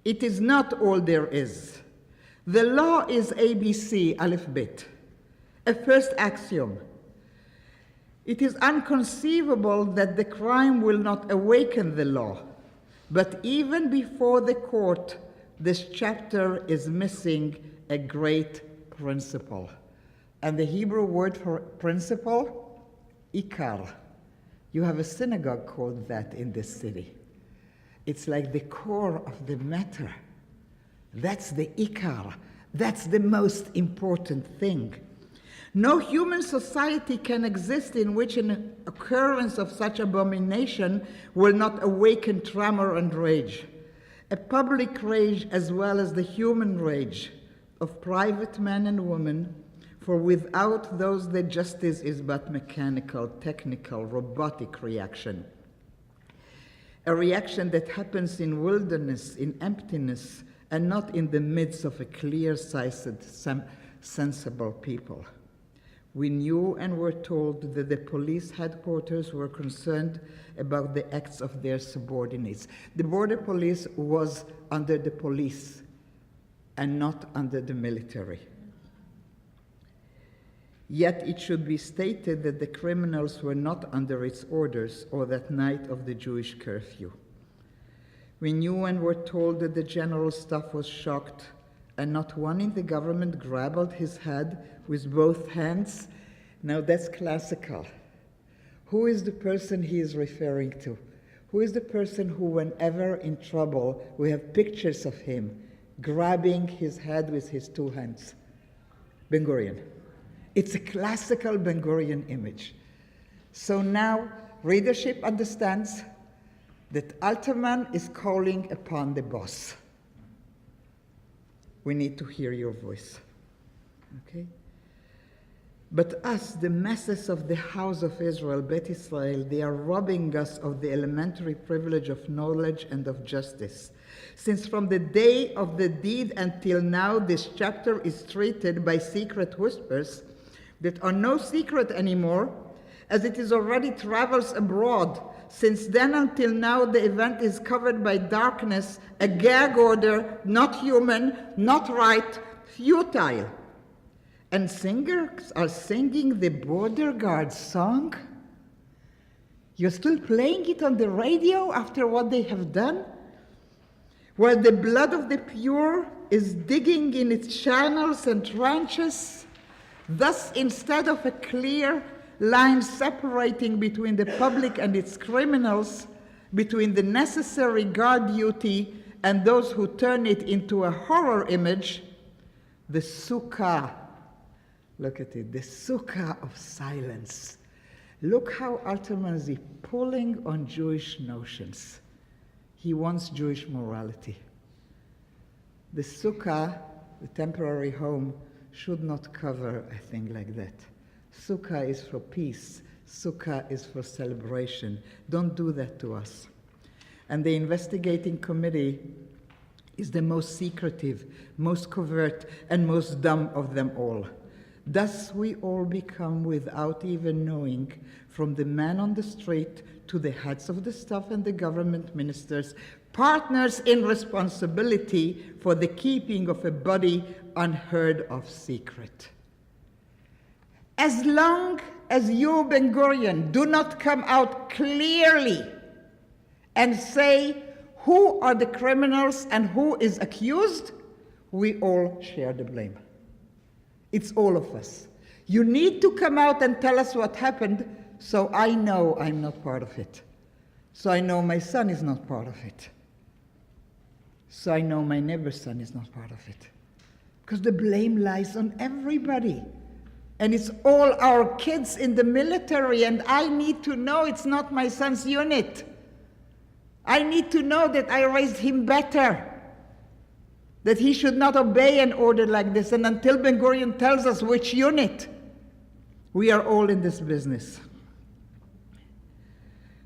It is not all there is. The law is ABC, Aleph Bet. A first axiom. It is inconceivable that the crime will not awaken the law. But even before the court, this chapter is missing a great principle. And the Hebrew word for principle, ikar. You have a synagogue called that in this city. It's like the core of the matter. That's the ikar. That's the most important thing. No human society can exist in which an occurrence of such abomination will not awaken tremor and rage. A public rage as well as the human rage of private men and women, for without those the justice is but mechanical, technical, robotic reaction. A reaction that happens in wilderness, in emptiness, and not in the midst of a clear-sighted, sensible people. We knew and were told that the police headquarters were concerned about the acts of their subordinates. The border police was under the police and not under the military. Yet it should be stated that the criminals were not under its orders or that night of the Jewish curfew. We knew and were told that the general staff was shocked, and not one in the government grabbed his head with both hands. Now that's classical. Who is the person he is referring to? Who is the person who, whenever in trouble, we have pictures of him grabbing his head with his two hands? Ben Gurion. It's a classical Ben Gurion image. So now readership understands that Alterman is calling upon the boss. We need to hear your voice, okay? But us, the masses of the house of Israel, Bet Israel, they are robbing us of the elementary privilege of knowledge and of justice. Since from the day of the deed until now, this chapter is treated by secret whispers that are no secret anymore, as it is already travels abroad. Since then until now, the event is covered by darkness, a gag order, not human, not right, futile. And singers are singing the border guard song? You're still playing it on the radio after what they have done? Where the blood of the pure is digging in its channels and trenches? Thus, instead of a clear line separating between the public and its criminals, between the necessary guard duty and those who turn it into a horror image, the sukkah, Look at it, the sukkah of silence. Look how Alterman is pulling on Jewish notions. He wants Jewish morality. The sukkah, the temporary home, should not cover a thing like that. Sukkah is for peace. Sukkah is for celebration. Don't do that to us. And the investigating committee is the most secretive, most covert, and most dumb of them all. Thus we all become, without even knowing, from the man on the street to the heads of the staff and the government ministers, partners in responsibility for the keeping of a body unheard of secret. As long as you, Ben Gurion, do not come out clearly and say who are the criminals and who is accused, we all share the blame. It's all of us. You need to come out and tell us what happened, so I know I'm not part of it. So I know my son is not part of it. So I know my neighbor's son is not part of it. Because the blame lies on everybody. And it's all our kids in the military, and I need to know it's not my son's unit. I need to know that I raised him better, that he should not obey an order like this. And until Ben Gurion tells us which unit, we are all in this business.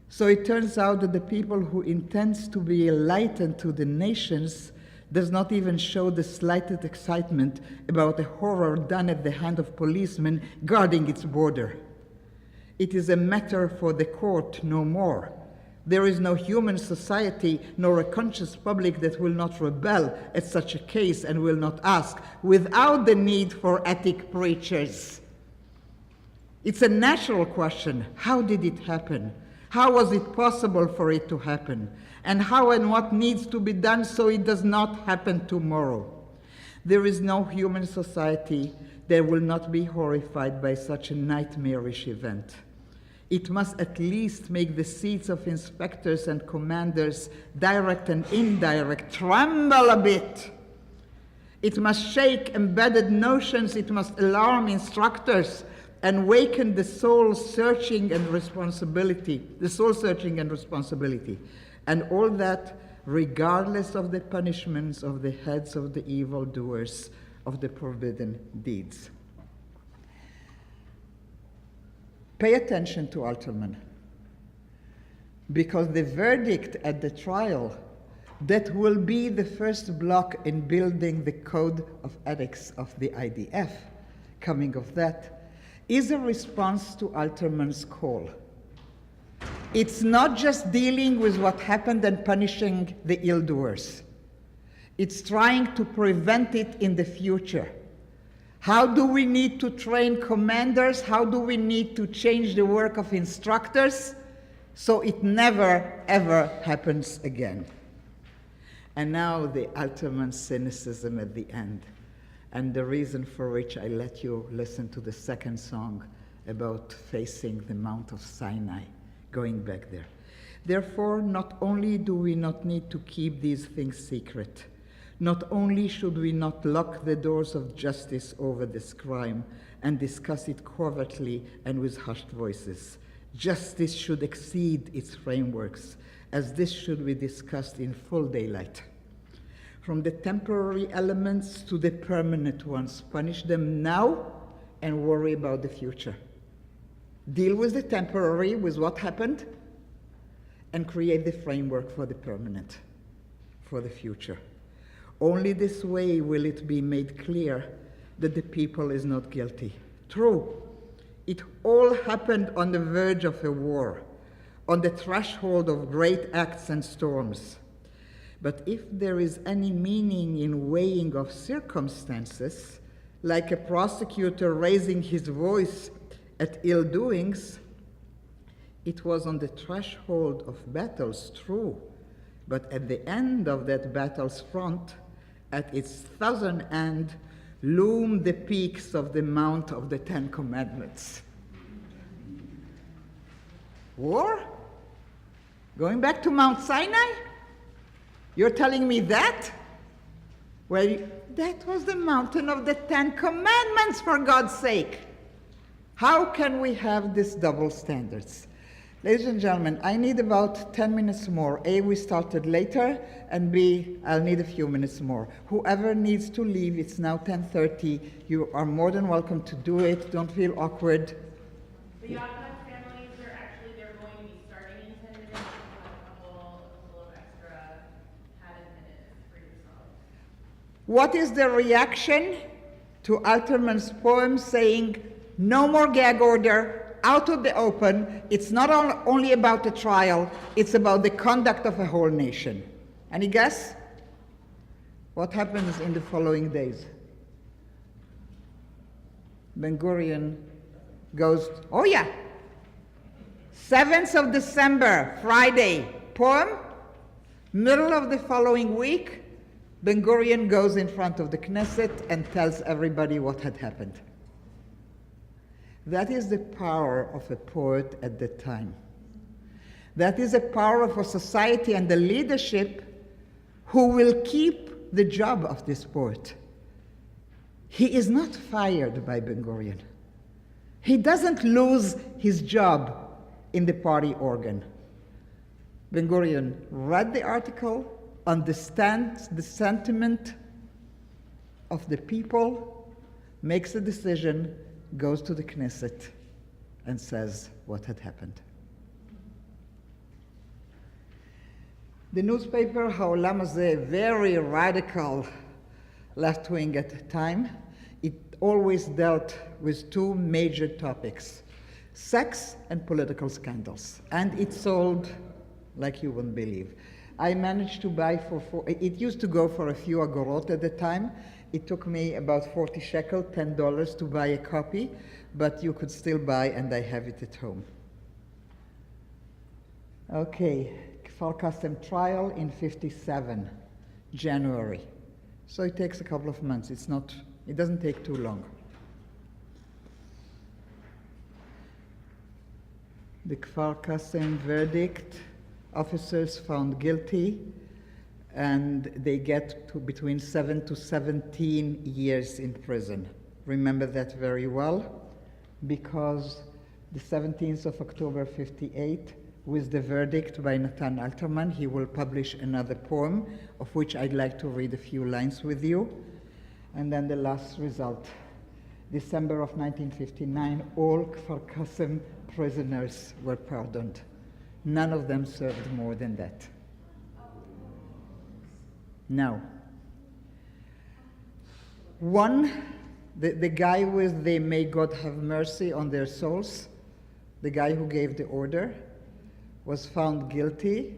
So it turns out that the people who intends to be a light unto the nations does not even show the slightest excitement about the horror done at the hand of policemen guarding its border. It is a matter for the court, no more. There is no human society nor a conscious public that will not rebel at such a case and will not ask, without the need for ethic preachers. It's a natural question. How did it happen? How was it possible for it to happen? And how and what needs to be done so it does not happen tomorrow? There is no human society that will not be horrified by such a nightmarish event. It must at least make the seats of inspectors and commanders, direct and indirect, tremble a bit. It must shake embedded notions. It must alarm instructors and waken the soul-searching and responsibility, and all that regardless of the punishments of the heads of the evildoers of the forbidden deeds. Pay attention to Alterman, because the verdict at the trial that will be the first block in building the code of ethics of the IDF, coming of that, is a response to Alterman's call. It's not just dealing with what happened and punishing the ill-doers. It's trying to prevent it in the future. How do we need to train commanders? How do we need to change the work of instructors so it never, ever happens again? And now the Alterman cynicism at the end, and the reason for which I let you listen to the second song about facing the Mount of Sinai, going back there. Therefore, not only do we not need to keep these things secret, not only should we not lock the doors of justice over this crime and discuss it covertly and with hushed voices. Justice should exceed its frameworks, as this should be discussed in full daylight. From the temporary elements to the permanent ones, punish them now and worry about the future. Deal with the temporary, with what happened, and create the framework for the permanent, for the future. Only this way will it be made clear that the people is not guilty. True, it all happened on the verge of a war, on the threshold of great acts and storms. But if there is any meaning in weighing of circumstances, like a prosecutor raising his voice at ill-doings, it was on the threshold of battles, true, but at the end of that battle's front, at its southern end, loom the peaks of the Mount of the Ten Commandments. War? Going back to Mount Sinai? You're telling me that? Well, that was the mountain of the 10 Commandments, for God's sake. How can we have these double standards? Ladies and gentlemen, I need about 10 minutes more. A, we started later, and B, I'll need a few minutes more. Whoever needs to leave, it's now 10:30. You are more than welcome to do it. Don't feel awkward. The Yaakov families they're going to be starting in 10 minutes. You have a couple of extra padded minutes for yourself. What is the reaction to Alterman's poem saying, no more gag order, out of the open? It's not only about the trial, it's about the conduct of a whole nation. Any guess? What happens in the following days? Ben-Gurion goes, oh yeah, 7th of December, Friday, poem. Middle of the following week, Ben-Gurion goes in front of the Knesset and tells everybody what had happened. That is the power of a poet at that time. That is the power of a society and the leadership who will keep the job of this poet. He is not fired by Ben-Gurion. He doesn't lose his job in the party organ. Ben-Gurion read the article, understands the sentiment of the people, makes a decision, goes to the Knesset, and says what had happened. The newspaper Ha'olam Hazeh, very radical left wing at the time, it always dealt with two major topics, sex and political scandals. And it sold like you wouldn't believe. I managed to buy it used to go for a few agorot at the time. It took me about 40 shekel, $10 to buy a copy, but you could still buy, and I have it at home. Okay, Kfar Qasim trial in 57, January. So it takes a couple of months. It doesn't take too long. The Kfar Qasim verdict, officers found guilty, and they get to between 7 to 17 years in prison. Remember that very well, because the 17th of October 58, with the verdict by Natan Alterman, he will publish another poem, of which I'd like to read a few lines with you. And then the last result. December of 1959, all Kfar Qasim prisoners were pardoned. None of them served more than that. Now, the guy with the may God have mercy on their souls, the guy who gave the order, was found guilty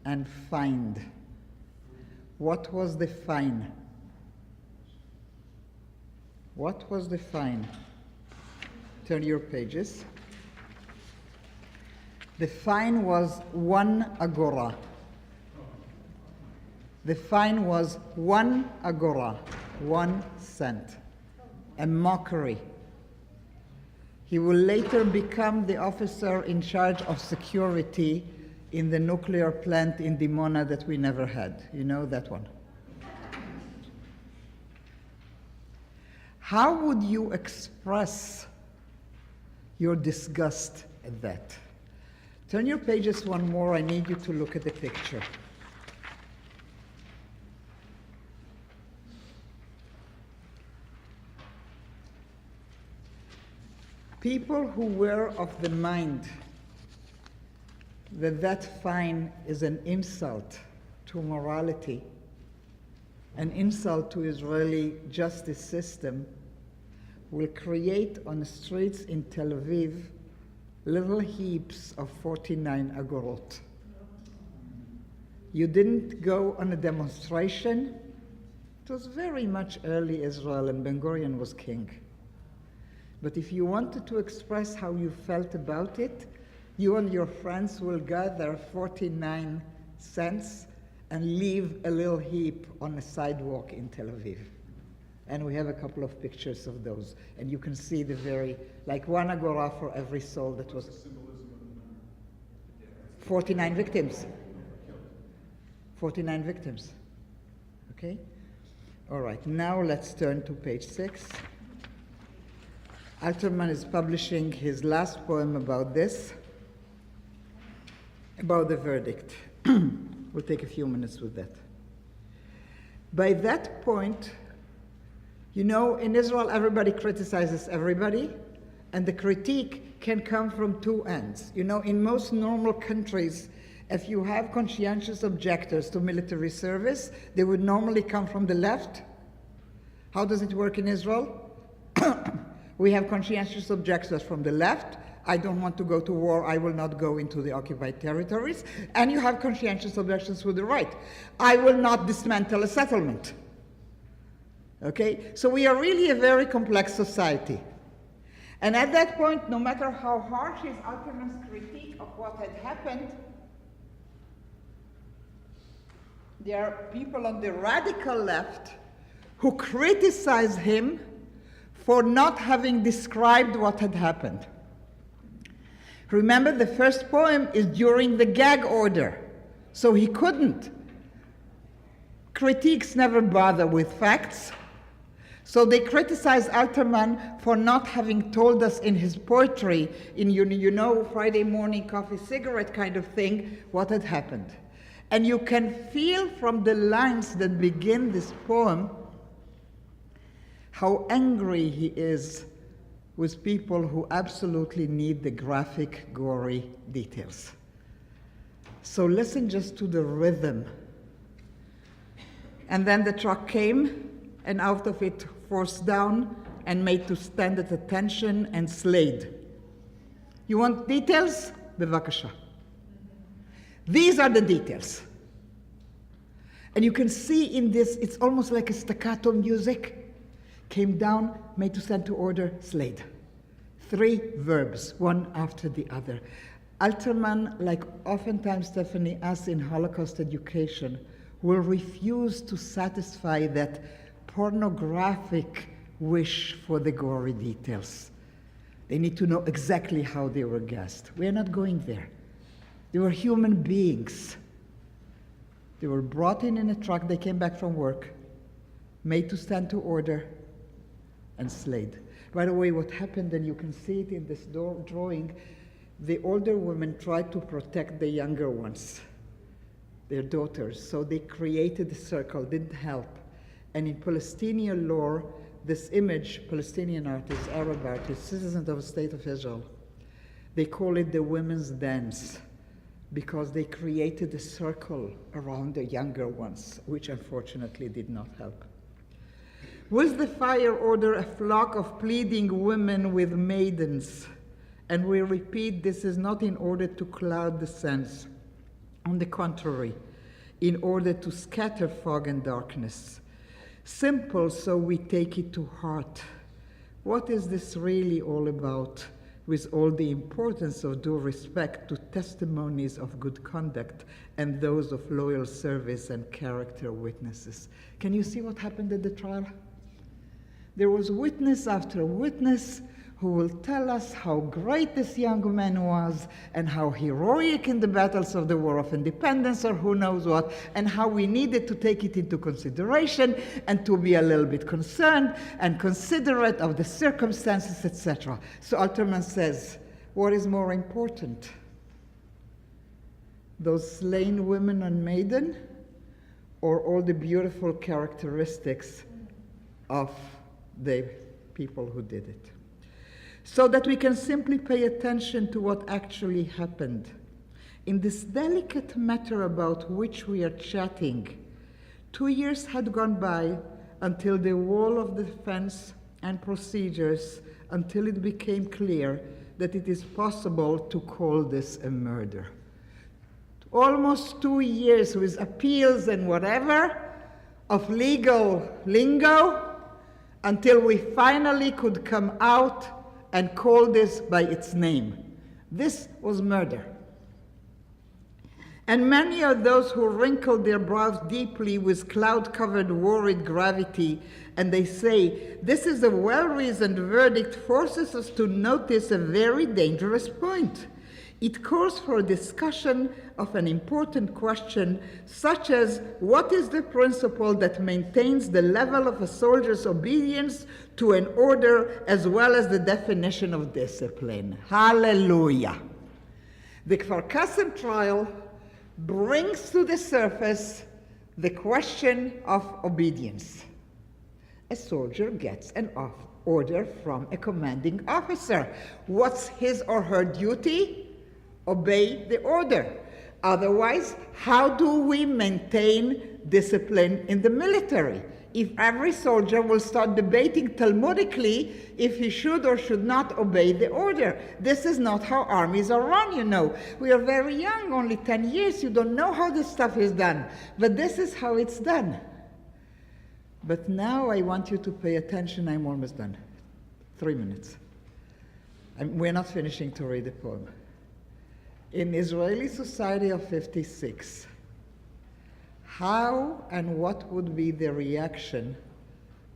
and fined. What was the fine? What was the fine? Turn your pages. The fine was 1 agora. The fine was 1 agora, 1 cent, a mockery. He will later become the officer in charge of security in the nuclear plant in Dimona that we never had. You know that one? How would you express your disgust at that? Turn your pages one more. I need you to look at the picture. People who were of the mind that that fine is an insult to morality, an insult to Israeli justice system, will create on the streets in Tel Aviv little heaps of 49 agorot. You didn't go on a demonstration. It was very much early Israel, and Ben-Gurion was king. But if you wanted to express how you felt about it, you and your friends will gather 49 cents and leave a little heap on a sidewalk in Tel Aviv. And we have a couple of pictures of those. And you can see like 1 agora for every soul that was. 49 victims. 49 victims. Okay? All right, now let's turn to page 6. Alterman is publishing his last poem about this, about the verdict. We'll take a few minutes with that. By that point, you know, in Israel, everybody criticizes everybody, and the critique can come from two ends. You know, in most normal countries, if you have conscientious objectors to military service, they would normally come from the left. How does it work in Israel? We have conscientious objectors from the left. I don't want to go to war. I will not go into the occupied territories. And you have conscientious objections with the right. I will not dismantle a settlement. Okay? So we are really a very complex society. And at that point, no matter how harsh is Alterman's critique of what had happened, there are people on the radical left who criticize him for not having described what had happened. Remember, the first poem is during the gag order, so he couldn't. Critiques never bother with facts, so they criticize Alterman for not having told us in his poetry, in you know, Friday morning coffee cigarette kind of thing, what had happened. And you can feel from the lines that begin this poem how angry he is with people who absolutely need the graphic, gory details. So listen just to the rhythm. And then the truck came, and out of it forced down and made to stand at attention and slayed. You want details? Bevakasha. These are the details. And you can see in this, it's almost like a staccato music. Came down, made to stand to order, slayed. 3 verbs, one after the other. Alterman, like oftentimes Stephanie asks in Holocaust education, will refuse to satisfy that pornographic wish for the gory details. They need to know exactly how they were gassed. We are not going there. They were human beings. They were brought in a truck, they came back from work, made to stand to order, and slayed. By the way, what happened, and you can see it in this drawing, the older women tried to protect the younger ones, their daughters, so they created a circle, didn't help. And in Palestinian lore, this image, Palestinian artists, Arab artists, citizens of the state of Israel, they call it the women's dance, because they created a circle around the younger ones, which unfortunately did not help. Was the fire order a flock of pleading women with maidens? And we repeat, this is not in order to cloud the sense. On the contrary, in order to scatter fog and darkness. Simple, so we take it to heart. What is this really all about? With all the importance of due respect to testimonies of good conduct and those of loyal service and character witnesses. Can you see what happened at the trial? There was witness after witness who will tell us how great this young man was and how heroic in the battles of the War of Independence or who knows what, and how we needed to take it into consideration and to be a little bit concerned and considerate of the circumstances, etc. So Alterman says, what is more important? Those slain women and maiden, or all the beautiful characteristics of the people who did it? So that we can simply pay attention to what actually happened. In this delicate matter about which we are chatting, 2 years had gone by until the wall of defense and procedures, until it became clear that it is possible to call this a murder. Almost 2 years with appeals and whatever of legal lingo, until we finally could come out and call this by its name. This was murder. And many are those who wrinkled their brows deeply with cloud-covered worried gravity, and they say, this is a well-reasoned verdict forces us to notice a very dangerous point. It calls for a discussion of an important question, such as what is the principle that maintains the level of a soldier's obedience to an order, as well as the definition of discipline. Hallelujah. The Kfar Qasim trial brings to the surface the question of obedience. A soldier gets an order from a commanding officer. What's his or her duty? Obey the order. Otherwise, how do we maintain discipline in the military? If every soldier will start debating Talmudically if he should or should not obey the order. This is not how armies are run, you know. We are very young, only 10 years. You don't know how this stuff is done. But this is how it's done. But now I want you to pay attention. I'm almost done. 3 minutes. We're not finishing to read the poem. In Israeli society of 56, how and what would be the reaction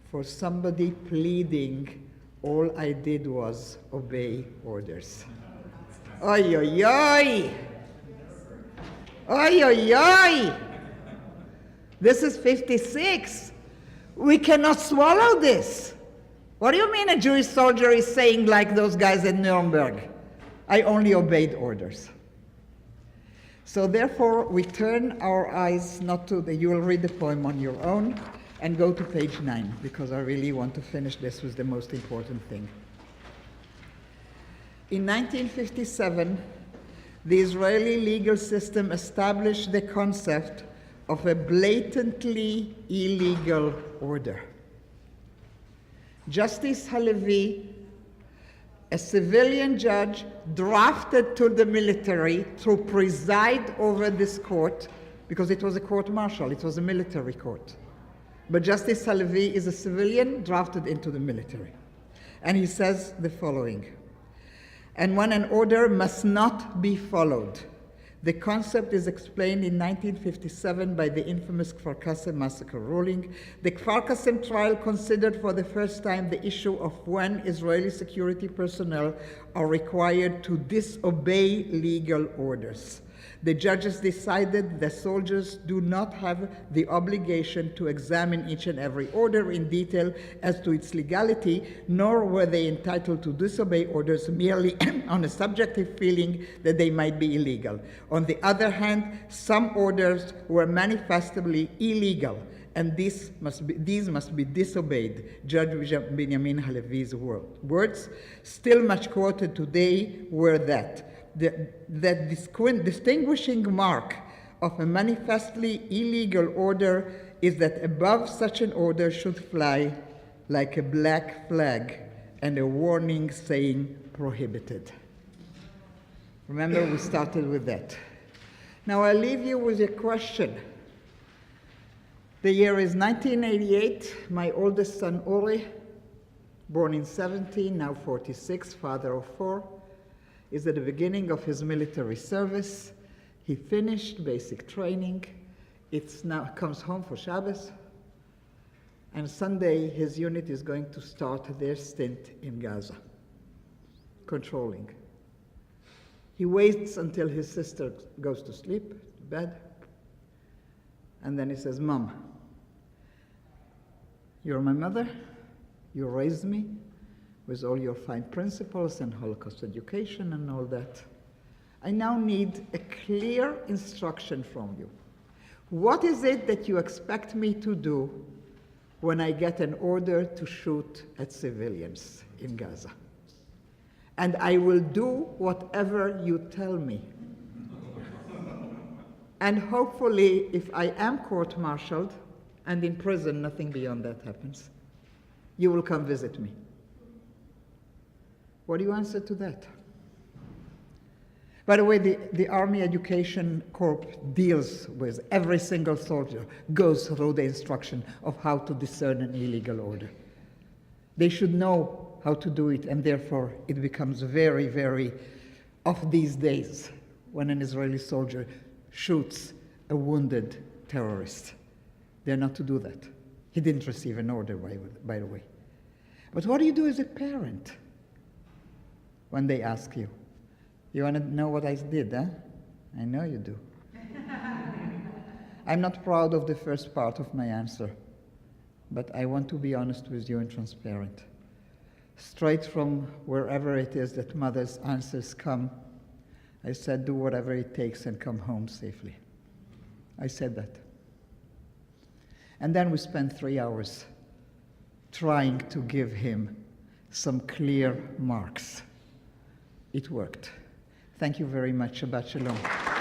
for somebody pleading, all I did was obey orders? Oy, oy, oy! Oy, oy, oy! This is 56. We cannot swallow this. What do you mean a Jewish soldier is saying like those guys in Nuremberg? I only obeyed orders. So therefore, we turn our eyes not to you will read the poem on your own, and go to page 9, because I really want to finish this with the most important thing. In 1957, the Israeli legal system established the concept of a blatantly illegal order. Justice Halevi, a civilian judge drafted to the military to preside over this court, because it was a court-martial, it was a military court. But Justice Halevi is a civilian drafted into the military. And he says the following: and when an order must not be followed, the concept is explained in 1957 by the infamous Kfar Qasim massacre ruling. The Kfar Qasim trial considered for the first time the issue of when Israeli security personnel are required to disobey legal orders. The judges decided that soldiers do not have the obligation to examine each and every order in detail as to its legality, nor were they entitled to disobey orders merely on a subjective feeling that they might be illegal. On the other hand, some orders were manifestly illegal, and these must be disobeyed. Judge Benjamin Halevi's words, still much quoted today, were that distinguishing mark of a manifestly illegal order is that above such an order should fly like a black flag and a warning saying prohibited. Remember, we started with that. Now I leave you with a question. The year is 1988. My oldest son, Ori, born in 17, now 46, father of 4, is at the beginning of his military service. He finished basic training. It's now comes home for Shabbos. And Sunday, his unit is going to start their stint in Gaza, controlling. He waits until his sister goes to sleep, to bed. And then he says, Mom, you're my mother. You raised me with all your fine principles and Holocaust education and all that. I now need a clear instruction from you. What is it that you expect me to do when I get an order to shoot at civilians in Gaza? And I will do whatever you tell me. And hopefully, if I am court-martialed and in prison, nothing beyond that happens, you will come visit me. What do you answer to that? By the way, the Army Education Corps deals with every single soldier, goes through the instruction of how to discern an illegal order. They should know how to do it, and therefore it becomes very, very of these days when an Israeli soldier shoots a wounded terrorist. They're not to do that. He didn't receive an order, by the way. But what do you do as a parent when they ask you? You want to know what I did, huh? I know you do. I'm not proud of the first part of my answer, but I want to be honest with you and transparent. Straight from wherever it is that mother's answers come, I said, do whatever it takes and come home safely. I said that. And then we spent 3 hours trying to give him some clear marks. It worked. Thank you very much. Shabbat Shalom.